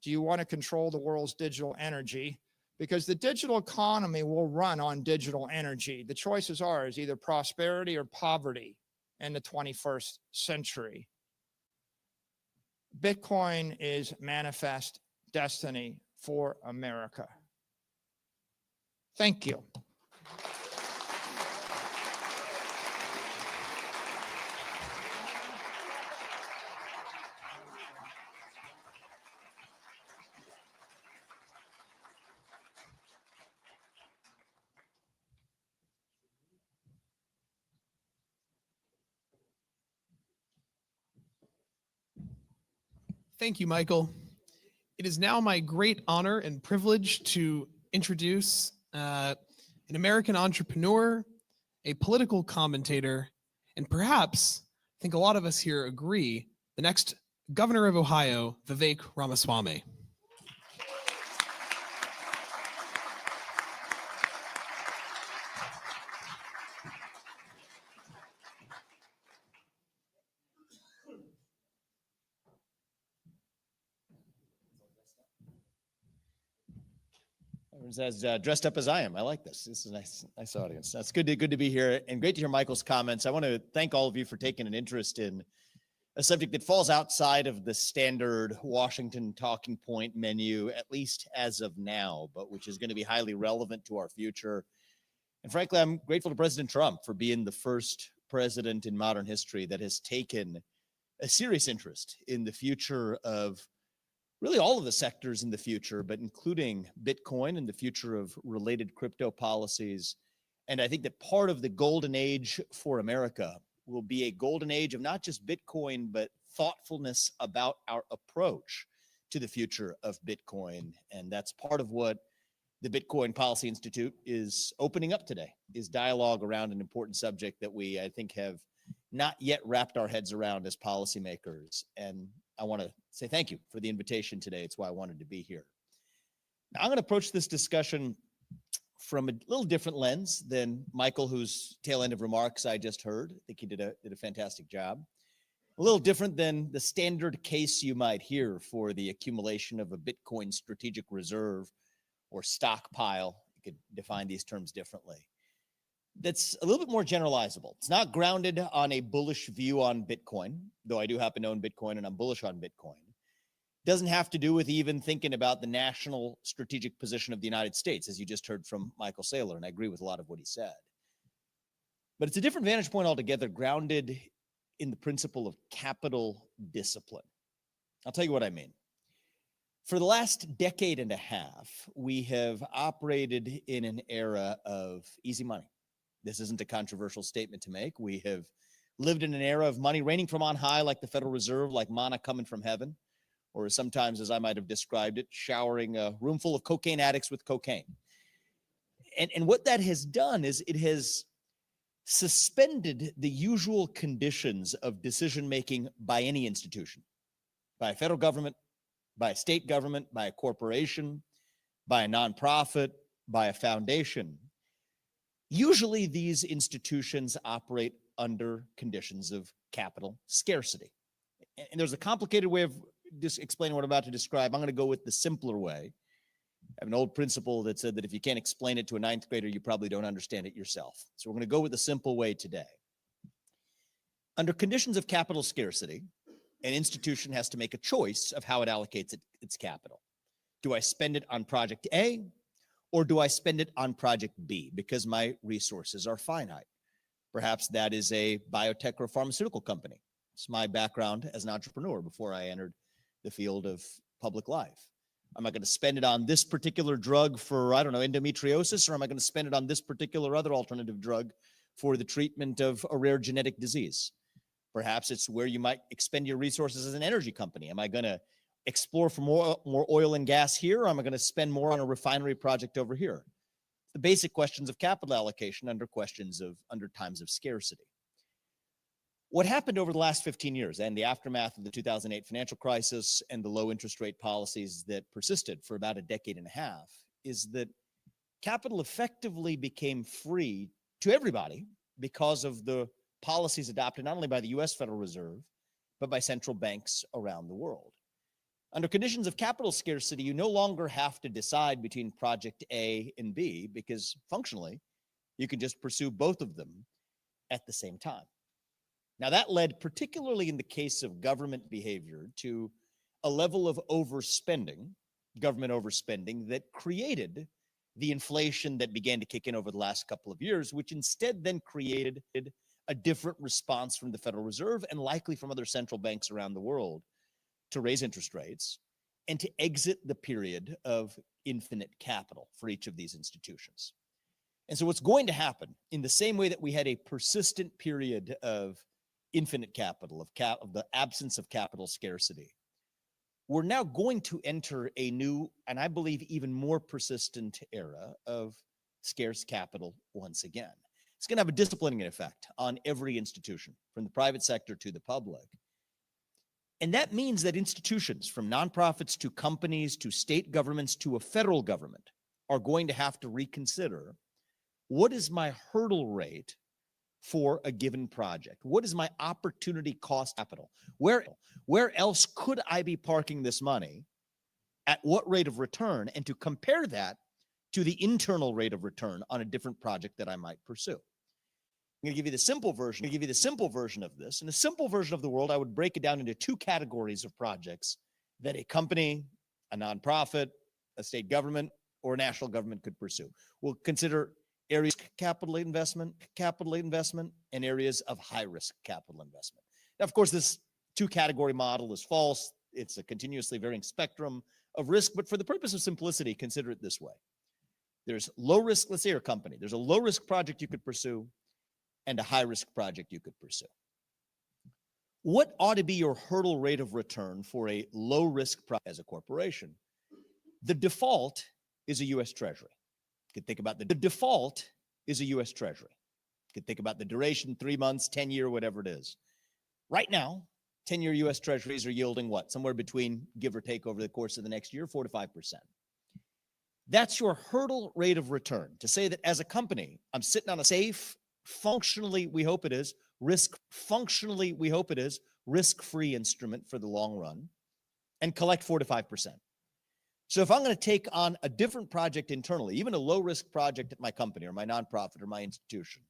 Do you want to control the world's digital energy? Because the digital economy will run on digital energy. The choices are either prosperity or poverty in the 21st century. Bitcoin is manifest destiny for America. Thank you. Thank you, Michael. It is now my great honor and privilege to introduce an American entrepreneur, a political commentator, and perhaps, I think a lot of us here agree, the next governor of Ohio, Vivek Ramaswamy. As dressed up as I am. I like this. This is a nice audience. That's good to be here, and great to hear Michael's comments. I want to thank all of you for taking an interest in a subject that falls outside of the standard Washington talking point menu, at least as of now, but which is going to be highly relevant to our future. And frankly, I'm grateful to President Trump for being the first president in modern history that has taken a serious interest in the future of really all of the sectors in the future, but including Bitcoin and the future of related crypto policies. And I think that part of the golden age for America will be a golden age of not just Bitcoin, but thoughtfulness about our approach to the future of Bitcoin. And that's part of what the Bitcoin Policy Institute is opening up today, is dialogue around an important subject that we, I think, have not yet wrapped our heads around as policymakers. And I want to say thank you for the invitation today. It's why I wanted to be here. Now, I'm going to approach this discussion from a little different lens than Michael, whose tail end of remarks I just heard. I think he did a fantastic job. A little different than the standard case you might hear for the accumulation of a Bitcoin strategic reserve or stockpile. You could define these terms differently. That's a little bit more generalizable. It's not grounded on a bullish view on Bitcoin, though I do happen to own Bitcoin and I'm bullish on Bitcoin. It doesn't have to do with even thinking about the national strategic position of the United States, as you just heard from Michael Saylor, and I agree with a lot of what he said. But it's a different vantage point altogether, grounded in the principle of capital discipline. I'll tell you what I mean. For the last decade and a half, we have operated in an era of easy money. This isn't a controversial statement to make. We have lived in an era of money raining from on high, like the Federal Reserve, like manna coming from heaven, or sometimes, as I might have described it, showering a room full of cocaine addicts with cocaine. And what that has done is it has suspended the usual conditions of decision-making by any institution, by a federal government, by a state government, by a corporation, by a nonprofit, by a foundation. Usually these institutions operate under conditions of capital scarcity. And there's a complicated way of just explaining what I'm about to describe. I'm going to go with the simpler way. I have an old principle that said that if you can't explain it to a ninth grader, you probably don't understand it yourself. So we're going to go with the simple way today. Under conditions of capital scarcity, an institution has to make a choice of how it allocates its capital. Do I spend it on project A, or do I spend it on project B because my resources are finite? Perhaps that is a biotech or pharmaceutical company. It's my background as an entrepreneur before I entered the field of public life. Am I going to spend it on this particular drug for, I don't know, endometriosis, or am I going to spend it on this particular other alternative drug for the treatment of a rare genetic disease? Perhaps it's where you might expend your resources as an energy company. Am I going to explore for more oil and gas here, or am I going to spend more on a refinery project over here? The basic questions of capital allocation under times of scarcity. What happened over the last 15 years and the aftermath of the 2008 financial crisis and the low interest rate policies that persisted for about a decade and a half is that capital effectively became free to everybody because of the policies adopted not only by the US Federal Reserve, but by central banks around the world. Under conditions of capital scarcity, you no longer have to decide between project A and B because functionally, you can just pursue both of them at the same time. Now, that led, particularly in the case of government behavior, to a level of overspending, government overspending, that created the inflation that began to kick in over the last couple of years, which instead then created a different response from the Federal Reserve and likely from other central banks around the world to raise interest rates and to exit the period of infinite capital for each of these institutions. And so what's going to happen, in the same way that we had a persistent period of infinite capital, of the absence of capital scarcity, we're now going to enter a new, and I believe even more persistent era of scarce capital once again. It's going to have a disciplining effect on every institution, from the private sector to the public. And that means that institutions, from nonprofits to companies to state governments to a federal government, are going to have to reconsider, what is my hurdle rate for a given project? What is my opportunity cost capital? Where else could I be parking this money? At what rate of return? And to compare that to the internal rate of return on a different project that I might pursue. I'm going to give you the simple version of this. In a simple version of the world, I would break it down into two categories of projects that a company, a nonprofit, a state government, or a national government could pursue. We'll consider areas of capital investment, and areas of high risk capital investment. Now, of course, this two-category model is false. It's a continuously varying spectrum of risk, but for the purpose of simplicity, consider it this way. There's low risk, let's say you're a company. There's a low risk project you could pursue and a high risk project you could pursue. What ought to be your hurdle rate of return for a low risk project as a corporation? The default is a US Treasury. You could think about the default is a US Treasury. You could think about the duration, 3 months, 10-year, whatever it is. Right now, 10-year US Treasuries are yielding what? Somewhere between, give or take over the course of the next year, 4 to 5%. That's your hurdle rate of return. To say that as a company, I'm sitting on a safe, functionally, we hope it is, risk-free instrument for the long run and collect 4 to 5%. So if I'm going to take on a different project internally, even a low risk project at my company or my nonprofit or my institution,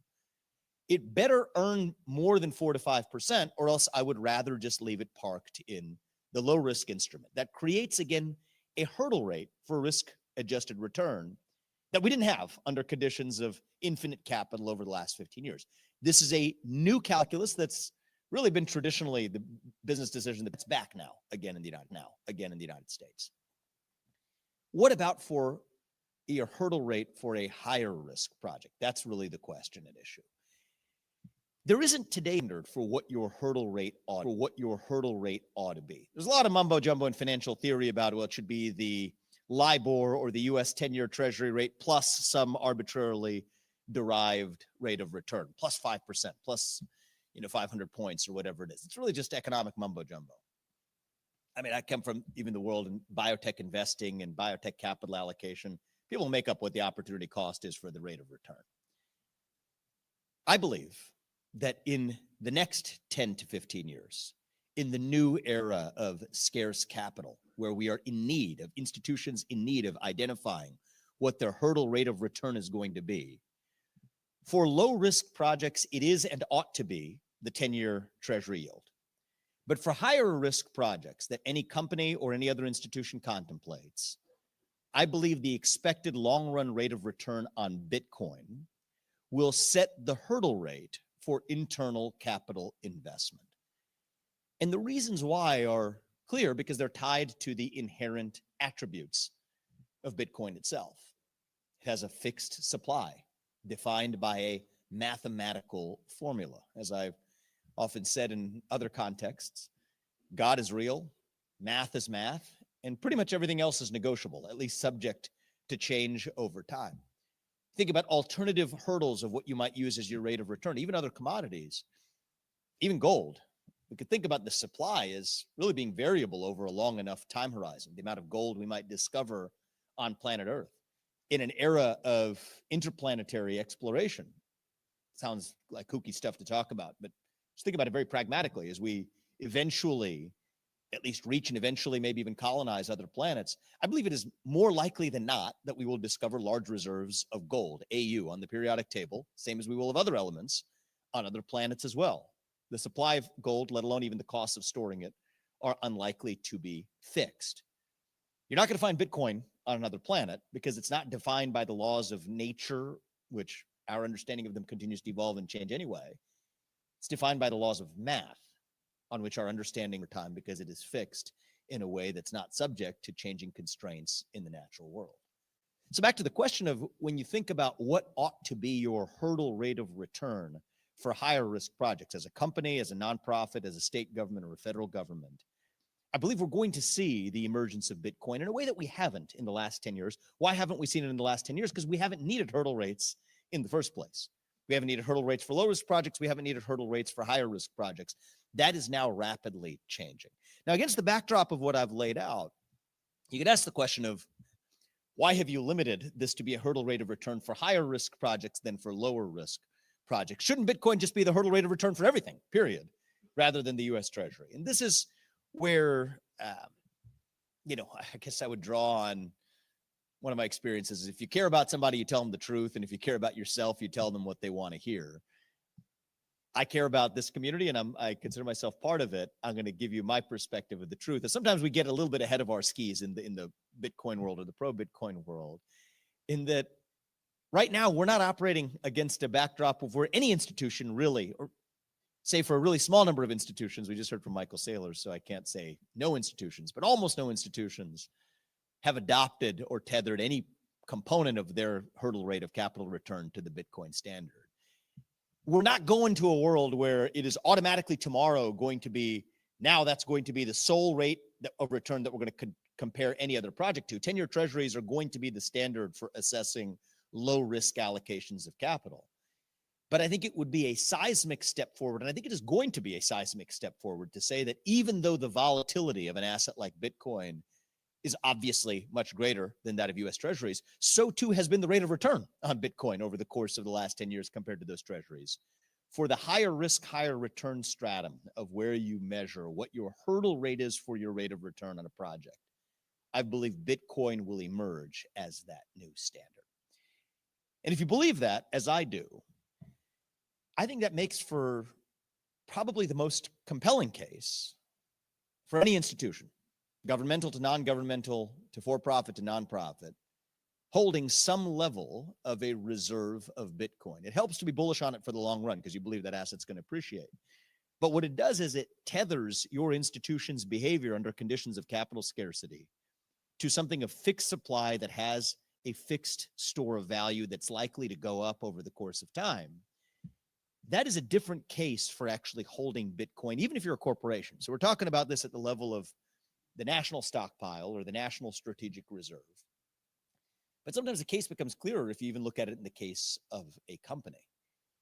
it better earn more than 4 to 5%, or else I would rather just leave it parked in the low risk instrument. That creates, again, a hurdle rate for risk adjusted return that we didn't have under conditions of infinite capital over the last 15 years. This is a new calculus that's really been traditionally the business decision that's back now, again in the United States. What about for your hurdle rate for a higher risk project? That's really the question at issue. There isn't today standard for what your hurdle rate ought to be. There's a lot of mumbo jumbo in financial theory about, well, it should be the LIBOR or the US 10-year Treasury rate plus some arbitrarily derived rate of return, plus 5%, plus 500 points or whatever it is. It's really just economic mumbo jumbo. I mean, I come from even the world in biotech investing and biotech capital allocation. People make up what the opportunity cost is for the rate of return. I believe that in the next 10 to 15 years, in the new era of scarce capital, where we are in need of institutions in need of identifying what their hurdle rate of return is going to be, for low risk projects, it is and ought to be the 10-year Treasury yield. But for higher risk projects that any company or any other institution contemplates, I believe the expected long run rate of return on Bitcoin will set the hurdle rate for internal capital investment. And the reasons why are clear because they're tied to the inherent attributes of Bitcoin itself. It has a fixed supply defined by a mathematical formula. As I've often said in other contexts, God is real, math is math, and pretty much everything else is negotiable, at least subject to change over time. Think about alternative hurdles of what you might use as your rate of return, even other commodities, even gold. We could think about the supply as really being variable over a long enough time horizon, the amount of gold we might discover on planet Earth. In an era of interplanetary exploration, sounds like kooky stuff to talk about, but just think about it very pragmatically. As we eventually at least reach and eventually maybe even colonize other planets, I believe it is more likely than not that we will discover large reserves of gold, AU, on the periodic table, same as we will of other elements on other planets as well. The supply of gold, let alone even the cost of storing it, are unlikely to be fixed. You're not going to find Bitcoin on another planet because it's not defined by the laws of nature, which our understanding of them continues to evolve and change anyway. It's defined by the laws of math, on which our understanding over time, because it is fixed in a way that's not subject to changing constraints in the natural world. So back to the question of when you think about what ought to be your hurdle rate of return for higher risk projects as a company, as a nonprofit, as a state government or a federal government, I believe we're going to see the emergence of Bitcoin in a way that we haven't in the last 10 years. Why haven't we seen it in the last 10 years? Because we haven't needed hurdle rates in the first place. We haven't needed hurdle rates for low risk projects. We haven't needed hurdle rates for higher risk projects. That is now rapidly changing. Now, against the backdrop of what I've laid out, you could ask the question of why have you limited this to be a hurdle rate of return for higher risk projects than for lower risk projects? Shouldn't Bitcoin just be the hurdle rate of return for everything, period, rather than the US Treasury? And this is where, I guess I would draw on one of my experiences. If you care about somebody, you tell them the truth. And if you care about yourself, you tell them what they want to hear. I care about this community and I consider myself part of it. I'm going to give you my perspective of the truth. And sometimes we get a little bit ahead of our skis in the Bitcoin world or the pro Bitcoin world, in that right now we're not operating against a backdrop of where any institution really, or say for a really small number of institutions, we just heard from Michael Saylor, so I can't say no institutions, but almost no institutions have adopted or tethered any component of their hurdle rate of capital return to the Bitcoin standard. We're not going to a world where it is automatically tomorrow going to be, now that's going to be the sole rate of return that we're going to compare any other project to. 10-year treasuries are going to be the standard for assessing low risk allocations of capital. But I think it would be a seismic step forward, and I think it is going to be a seismic step forward to say that even though the volatility of an asset like Bitcoin is obviously much greater than that of US treasuries, so too has been the rate of return on Bitcoin over the course of the last 10 years compared to those treasuries. For the higher risk, higher return stratum of where you measure what your hurdle rate is for your rate of return on a project, I believe Bitcoin will emerge as that new standard. And if you believe that, as I do, I think that makes for probably the most compelling case for any institution, governmental to non-governmental, to for-profit to nonprofit, holding some level of a reserve of Bitcoin. It helps to be bullish on it for the long run because you believe that asset's going to appreciate. But what it does is it tethers your institution's behavior under conditions of capital scarcity to something of fixed supply that has a fixed store of value that's likely to go up over the course of time. That is a different case for actually holding Bitcoin, even if you're a corporation. So we're talking about this at the level of the national stockpile or the national strategic reserve. But sometimes the case becomes clearer if you even look at it in the case of a company.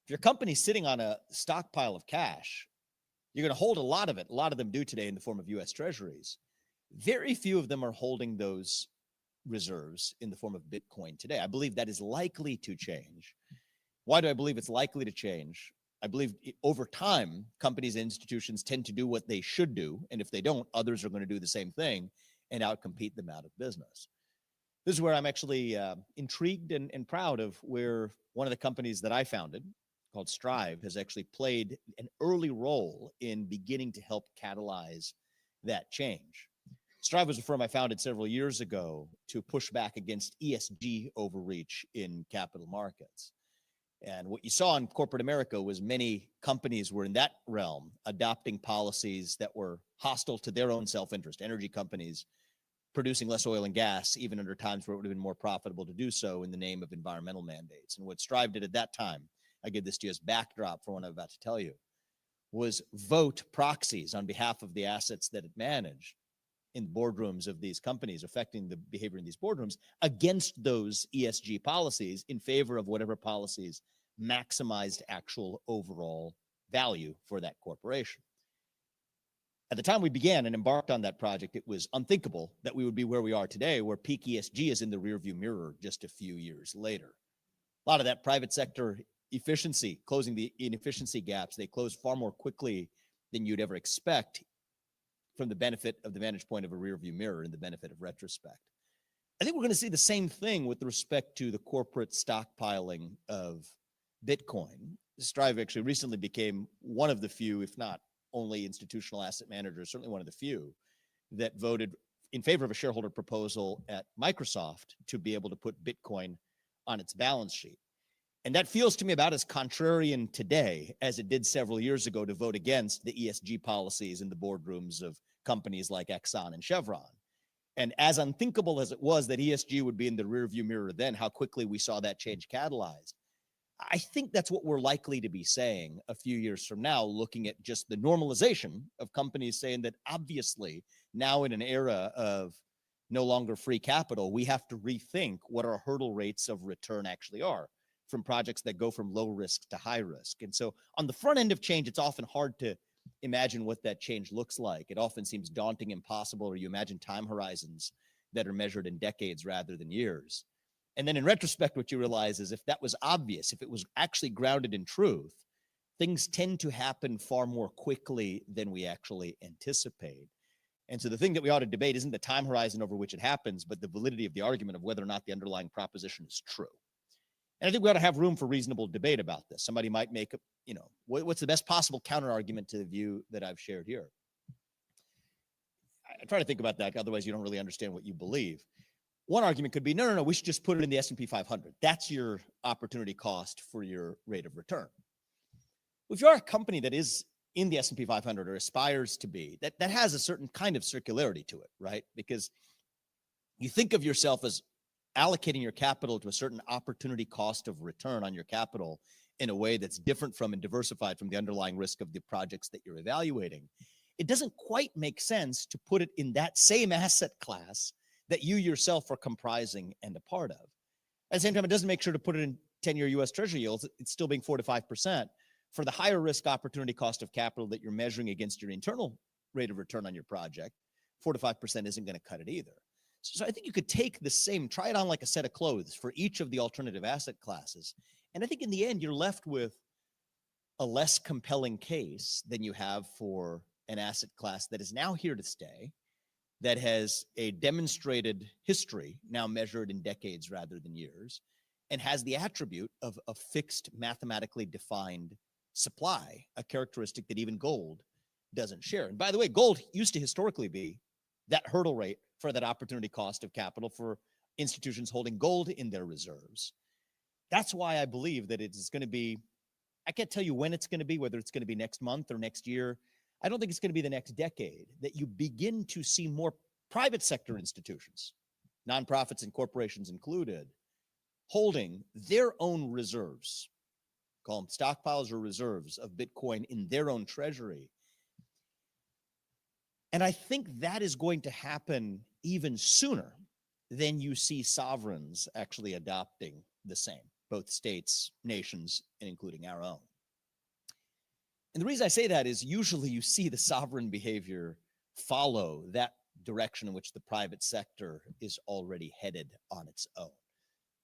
If your company's sitting on a stockpile of cash, you're going to hold a lot of it. A lot of them do today in the form of US treasuries. Very few of them are holding those reserves in the form of Bitcoin today. I believe that is likely to change. Why do I believe it's likely to change? I believe over time, companies and institutions tend to do what they should do. And if they don't, others are going to do the same thing and outcompete them out of business. This is where I'm actually intrigued and proud of where one of the companies that I founded, called Strive, has actually played an early role in beginning to help catalyze that change. Strive was a firm I founded several years ago to push back against ESG overreach in capital markets. And what you saw in corporate America was many companies were in that realm adopting policies that were hostile to their own self-interest. Energy companies producing less oil and gas, even under times where it would have been more profitable to do so in the name of environmental mandates. And what Strive did at that time, I give this to you as backdrop for what I'm about to tell you, was vote proxies on behalf of the assets that it managed in boardrooms of these companies, affecting the behavior in these boardrooms, against those ESG policies in favor of whatever policies maximized actual overall value for that corporation. At the time we began and embarked on that project, it was unthinkable that we would be where we are today, where peak ESG is in the rearview mirror just a few years later. A lot of that private sector efficiency, closing the inefficiency gaps, they closed far more quickly than you'd ever expect from the benefit of the vantage point of a rearview mirror and the benefit of retrospect. I think we're going to see the same thing with respect to the corporate stockpiling of Bitcoin. Strive actually recently became one of the few, if not only institutional asset managers, certainly one of the few, that voted in favor of a shareholder proposal at Microsoft to be able to put Bitcoin on its balance sheet. And that feels to me about as contrarian today as it did several years ago to vote against the ESG policies in the boardrooms of companies like Exxon and Chevron. And as unthinkable as it was that ESG would be in the rearview mirror then, how quickly we saw that change catalyzed. I think that's what we're likely to be saying a few years from now, looking at just the normalization of companies saying that obviously now in an era of no longer free capital, we have to rethink what our hurdle rates of return actually are from projects that go from low risk to high risk. And so on the front end of change, it's often hard to imagine what that change looks like. It often seems daunting, impossible, or you imagine time horizons that are measured in decades rather than years. And then in retrospect, what you realize is if that was obvious, if it was actually grounded in truth, things tend to happen far more quickly than we actually anticipate. And so the thing that we ought to debate isn't the time horizon over which it happens, but the validity of the argument of whether or not the underlying proposition is true. And I think we ought to have room for reasonable debate about this. Somebody might make, what's the best possible counter argument to the view that I've shared here? I try to think about that. Otherwise, you don't really understand what you believe. One argument could be, no, we should just put it in the S&P 500. That's your opportunity cost for your rate of return. If you're a company that is in the S&P 500 or aspires to be, that has a certain kind of circularity to it, right? Because you think of yourself as allocating your capital to a certain opportunity cost of return on your capital in a way that's different from and diversified from the underlying risk of the projects that you're evaluating. It doesn't quite make sense to put it in that same asset class that you yourself are comprising and a part of. At the same time, it doesn't make sure to put it in 10-year US Treasury yields. It's still being 4 to 5%. For the higher risk opportunity cost of capital that you're measuring against your internal rate of return on your project, 4 to 5% isn't going to cut it either. So I think you could take the same, try it on like a set of clothes for each of the alternative asset classes. And I think in the end, you're left with a less compelling case than you have for an asset class that is now here to stay, that has a demonstrated history, now measured in decades rather than years, and has the attribute of a fixed, mathematically defined supply, a characteristic that even gold doesn't share. And by the way, gold used to historically be that hurdle rate for that opportunity cost of capital for institutions holding gold in their reserves. That's why I believe that it is going to be, I can't tell you when it's going to be, whether it's going to be next month or next year. I don't think it's going to be the next decade that you begin to see more private sector institutions, nonprofits and corporations included, holding their own reserves, call them stockpiles or reserves of Bitcoin in their own treasury. And I think that is going to happen even sooner than you see sovereigns actually adopting the same, both states, nations, and including our own. And the reason I say that is usually you see the sovereign behavior follow that direction in which the private sector is already headed on its own.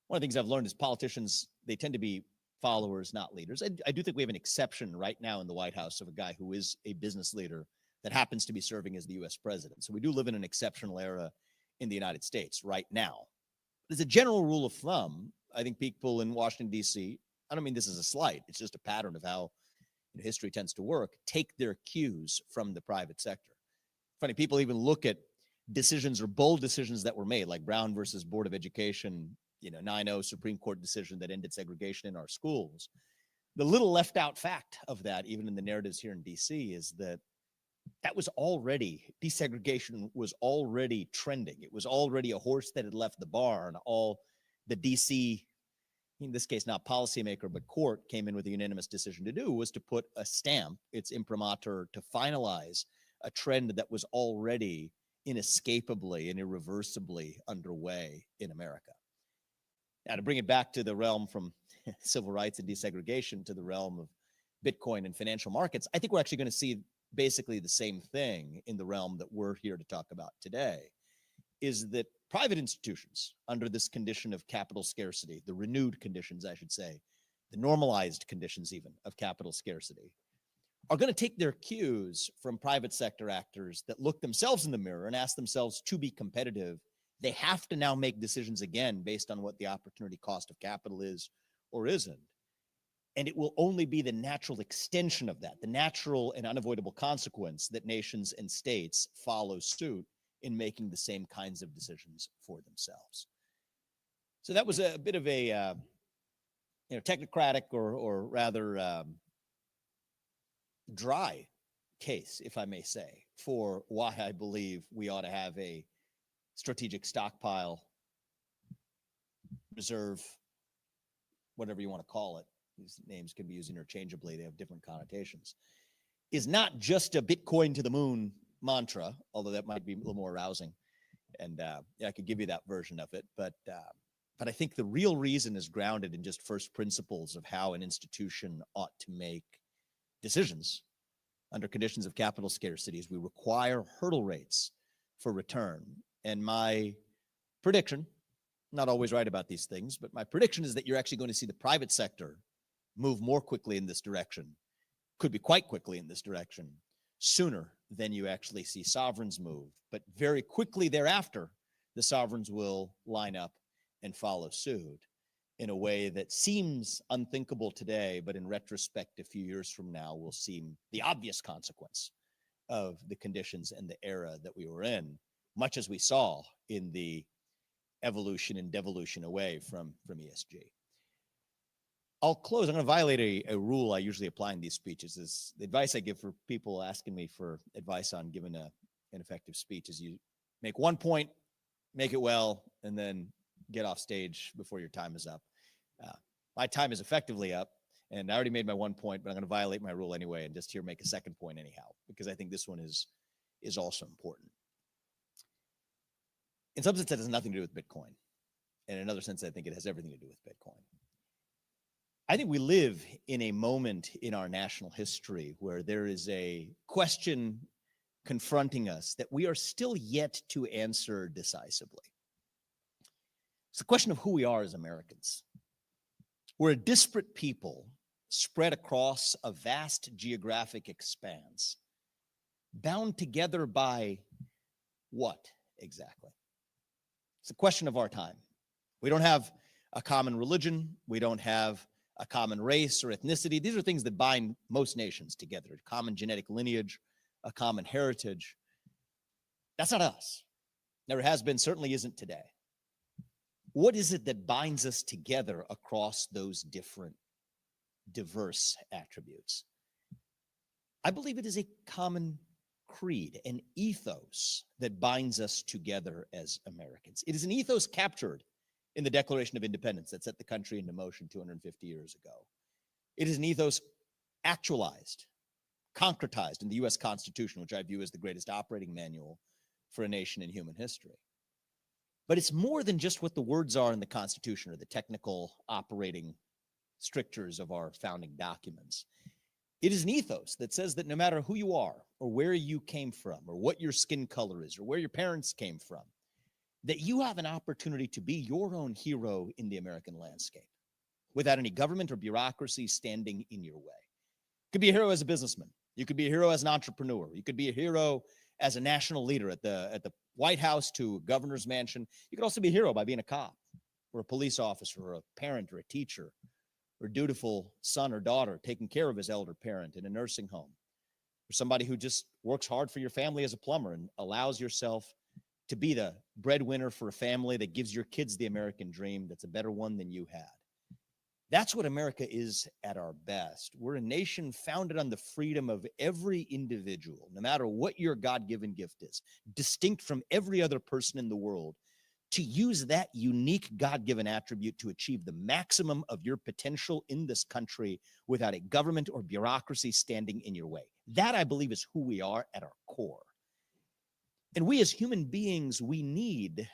One of the things I've learned is politicians, they tend to be followers, not leaders. I do think we have an exception right now in the White House of a guy who is a business leader that happens to be serving as the US president. So we do live in an exceptional era in the United States right now. But as a general rule of thumb, I think people in Washington, D.C., I don't mean this as a slight, it's just a pattern of how history tends to work, take their cues from the private sector. Funny, people even look at decisions or bold decisions that were made, like Brown versus Board of Education, 9-0 Supreme Court decision that ended segregation in our schools. The little left out fact of that, even in the narratives here in DC, is that was already, desegregation was already trending. It was already a horse that had left the barn. All the DC, in this case, not policymaker, but court came in with a unanimous decision to do was to put a stamp, its imprimatur, to finalize a trend that was already inescapably and irreversibly underway in America. Now, to bring it back to the realm from civil rights and desegregation to the realm of Bitcoin and financial markets, I think we're actually going to see basically the same thing in the realm that we're here to talk about today, is that private institutions under this condition of capital scarcity, the renewed conditions, I should say, the normalized conditions even of capital scarcity, are going to take their cues from private sector actors that look themselves in the mirror and ask themselves, to be competitive, they have to now make decisions again based on what the opportunity cost of capital is or isn't. And it will only be the natural extension of that, the natural and unavoidable consequence that nations and states follow suit in making the same kinds of decisions for themselves. So that was a bit of a technocratic or rather dry case, if I may say, for why I believe we ought to have a strategic stockpile, reserve, whatever you want to call it. These names can be used interchangeably. They have different connotations. Is not just a Bitcoin to the moon mantra, although that might be a little more arousing. And I could give you that version of it. But I think the real reason is grounded in just first principles of how an institution ought to make decisions under conditions of capital scarcities. We require hurdle rates for return. And my prediction, not always right about these things, but my prediction is that you're actually going to see the private sector move more quickly in this direction, could be quite quickly in this direction, sooner than you actually see sovereigns move. But very quickly thereafter, the sovereigns will line up and follow suit in a way that seems unthinkable today, but in retrospect, a few years from now, will seem the obvious consequence of the conditions and the era that we were in, much as we saw in the evolution and devolution away from ESG. I'll close. I'm going to violate a rule I usually apply in these speeches. Is the advice I give for people asking me for advice on giving an effective speech is you make one point, make it well, and then get off stage before your time is up. My time is effectively up, and I already made my 1 point, but I'm going to violate my rule anyway and just here make a second point anyhow, because I think this one is also important. In some sense, that has nothing to do with Bitcoin. And in another sense, I think it has everything to do with Bitcoin. I think we live in a moment in our national history where there is a question confronting us that we are still yet to answer decisively. It's the question of who we are as Americans. We're a disparate people spread across a vast geographic expanse, bound together by what exactly? It's a question of our time. We don't have a common religion. We don't have a common race or ethnicity. These are things that bind most nations together, a common genetic lineage, a common heritage. That's not us. Never has been, certainly isn't today. What is it that binds us together across those different, diverse attributes? I believe it is a common creed, an ethos that binds us together as Americans. It is an ethos captured in the Declaration of Independence that set the country into motion 250 years ago. It is an ethos actualized, concretized in the U.S. Constitution, which I view as the greatest operating manual for a nation in human history. But it's more than just what the words are in the Constitution or the technical operating strictures of our founding documents. It is an ethos that says that no matter who you are or where you came from or what your skin color is or where your parents came from, that you have an opportunity to be your own hero in the American landscape without any government or bureaucracy standing in your way. You could be a hero as a businessman. You could be a hero as an entrepreneur. You could be a hero as a national leader at the White House to a governor's mansion. You could also be a hero by being a cop or a police officer or a parent or a teacher or a dutiful son or daughter taking care of his elder parent in a nursing home, or somebody who just works hard for your family as a plumber and allows yourself to be the breadwinner for a family that gives your kids the American dream that's a better one than you had. That's what America is at our best. We're a nation founded on the freedom of every individual, no matter what your God-given gift is, distinct from every other person in the world, to use that unique God-given attribute to achieve the maximum of your potential in this country without a government or bureaucracy standing in your way. That, I believe, is who we are at our core. And we as human beings, we need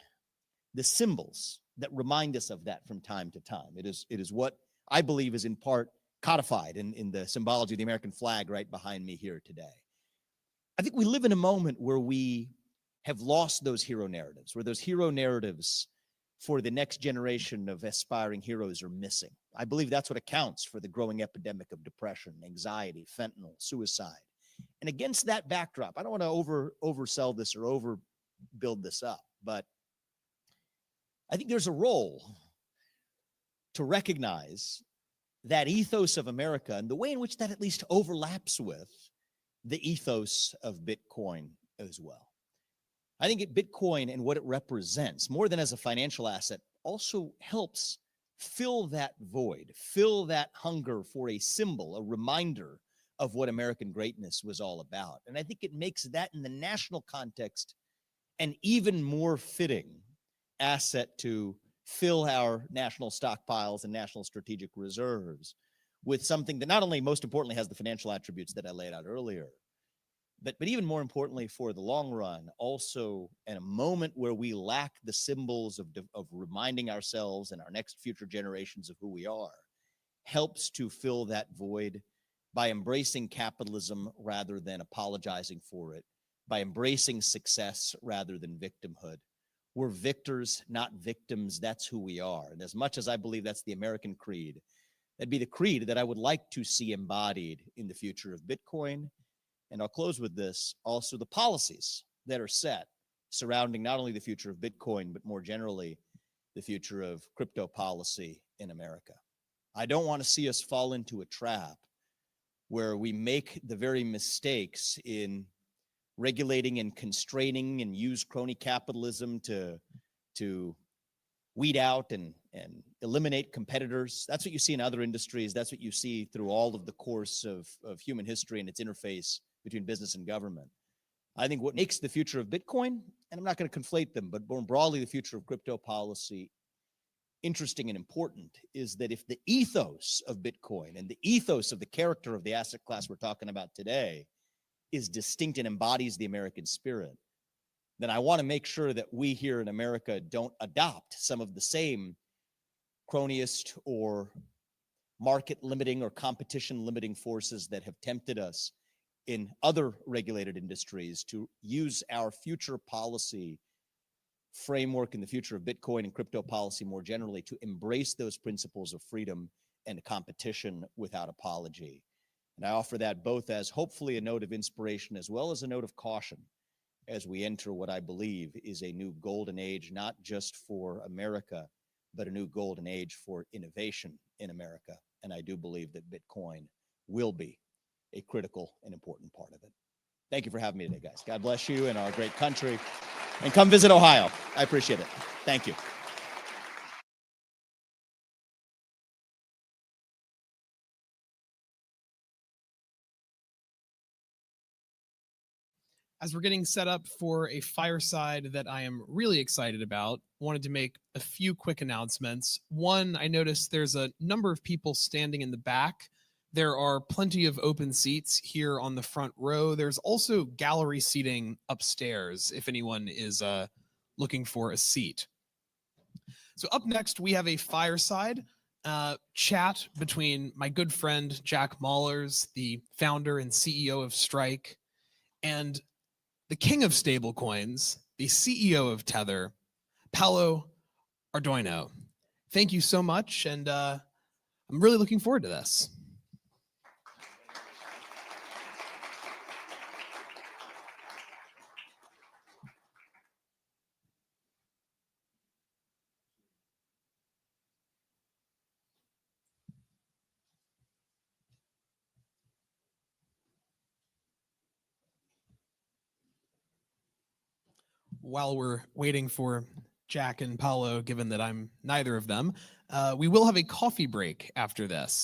the symbols that remind us of that from time to time. It is what I believe is in part codified in the symbology of the American flag right behind me here today. I think we live in a moment where we have lost those hero narratives, where those hero narratives for the next generation of aspiring heroes are missing. I believe that's what accounts for the growing epidemic of depression, anxiety, fentanyl, suicide. And against that backdrop, I don't want to oversell this or overbuild this up, but I think there's a role to recognize that ethos of America and the way in which that at least overlaps with the ethos of Bitcoin as well. I think Bitcoin and what it represents, more than as a financial asset, also helps fill that void, fill that hunger for a symbol, a reminder of what American greatness was all about. And I think it makes that in the national context an even more fitting asset to fill our national stockpiles and national strategic reserves with something that not only most importantly has the financial attributes that I laid out earlier, but even more importantly for the long run, also in a moment where we lack the symbols of reminding ourselves and our next future generations of who we are, helps to fill that void by embracing capitalism rather than apologizing for it, by embracing success rather than victimhood. We're victors, not victims. That's who we are. And as much as I believe that's the American creed, that'd be the creed that I would like to see embodied in the future of Bitcoin. And I'll close with this, also the policies that are set surrounding not only the future of Bitcoin, but more generally, the future of crypto policy in America. I don't want to see us fall into a trap where we make the very mistakes in regulating and constraining and use crony capitalism to weed out and eliminate competitors. That's what you see in other industries. That's what you see through all of the course of human history and its interface between business and government. I think what makes the future of Bitcoin, and I'm not going to conflate them, but more broadly, the future of crypto policy interesting and important is that if the ethos of Bitcoin and the ethos of the character of the asset class we're talking about today is distinct and embodies the American spirit, then I want to make sure that we here in America don't adopt some of the same cronyist or market limiting or competition limiting forces that have tempted us in other regulated industries to use our future policy framework in the future of Bitcoin and crypto policy more generally to embrace those principles of freedom and competition without apology. And I offer that both as hopefully a note of inspiration as well as a note of caution as we enter what I believe is a new golden age, not just for America, but a new golden age for innovation in America. And I do believe that Bitcoin will be a critical and important part of it. Thank you for having me today, guys. God bless you and our great country. And come visit Ohio. I appreciate it. Thank you. As we're getting set up for a fireside that I am really excited about, wanted to make a few quick announcements. One, I noticed there's a number of people standing in the back. There are plenty of open seats here on the front row. There's also gallery seating upstairs if anyone is looking for a seat. So up next, we have a fireside chat between my good friend, Jack Mallers, the founder and CEO of Strike, and the king of stablecoins, the CEO of Tether, Paolo Ardoino. Thank you so much, and I'm really looking forward to this. While we're waiting for Jack and Paolo, given that I'm neither of them, we will have a coffee break after this.